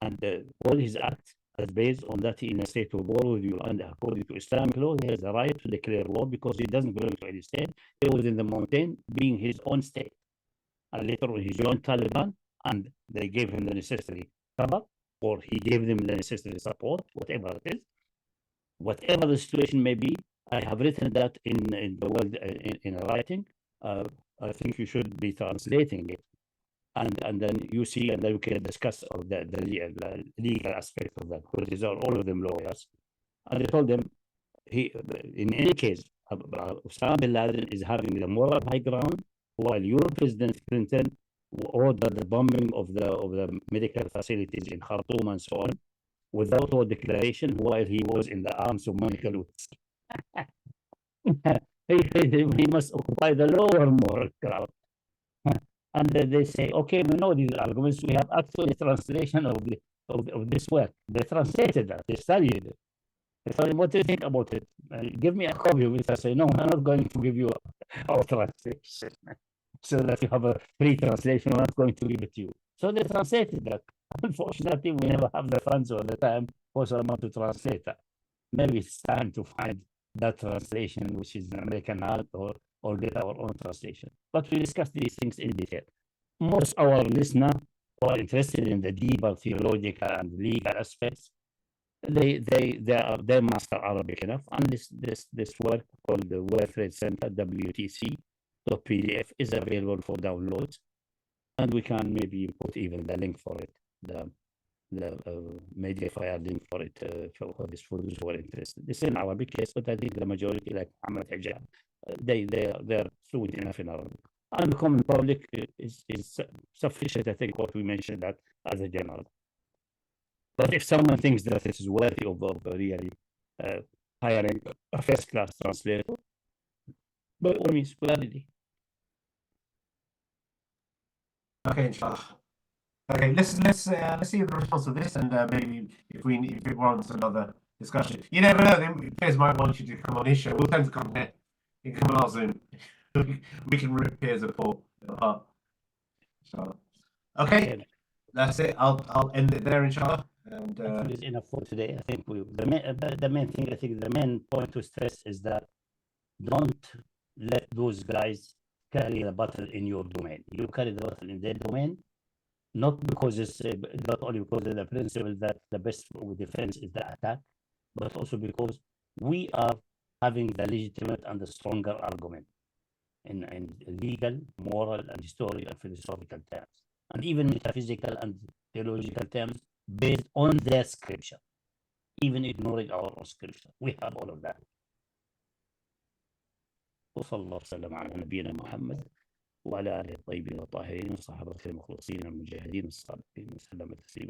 And all his acts are based on that he in a state of war with you. And according to Islamic law, he has the right to declare war because he doesn't belong to any state. He was in the mountain being his own state. And later on, he joined Taliban, and they gave him the necessary cover, or he gave them the necessary support, whatever it is. Whatever the situation may be, I have written that in the world in a writing. I think you should be translating it. And then you see, and then we can discuss the legal aspect of that, because these are all of them lawyers. And I told them, in any case, Osama bin Laden is having the moral high ground, while your President Clinton ordered the bombing of the medical facilities in Khartoum and so on, without a declaration, while he was in the arms of Monica Lewinsky. he must occupy the lower moral ground. And they say, okay, we know these arguments. We have actually translation of this work. They translated that. They studied it. They told me, what do you think about it? Give me a copy of it. I say, no, I'm not going to give you our translation. So that you have a free translation, I'm not going to give it to you. So they translated that. Unfortunately, we never have the funds or the time for someone to translate that. Maybe it's time to find that translation, which is an American art, or get our own translation. But we discuss these things in detail. Most our listeners who are interested in the deeper theological and legal aspects, they master Arabic enough. And this work called the World Trade Center, WTC.pdf, is available for download. And we can maybe put even the link for it, the media file link for it, for those who are interested. It's in Arabic, yes, but I think the majority, like Muhammad Hijab, they're fluent enough in Arabic. And the common public is sufficient, I think, what we mentioned that as a general. But if someone thinks that it is worthy of really hiring a first-class translator, by all means, gladly. Okay, inshallah. Okay, let's see the response to this, and maybe if it warrants another discussion. You never know. Piers might want you to come on his show. We'll tend to come here. You can come on our Zoom. We can rip Piers apart. Inshallah. Okay, that's it. I'll end it there, inshallah. And I think it's enough for today. I think the main thing, I think the main point to stress is that don't let those guys carry the battle in your domain. You carry the battle in their domain, not because it's not only because of the principle that the best defense is the attack, but also because we are having the legitimate and the stronger argument in legal, moral, and historical and philosophical terms, and even metaphysical and theological terms based on their scripture, even ignoring our own scripture. We have all of that. وصلى الله وسلم على نبينا محمد وعلى آله الطيبين الطاهرين وصحابته المخلصين المجاهدين الصالحين وسلم تسليما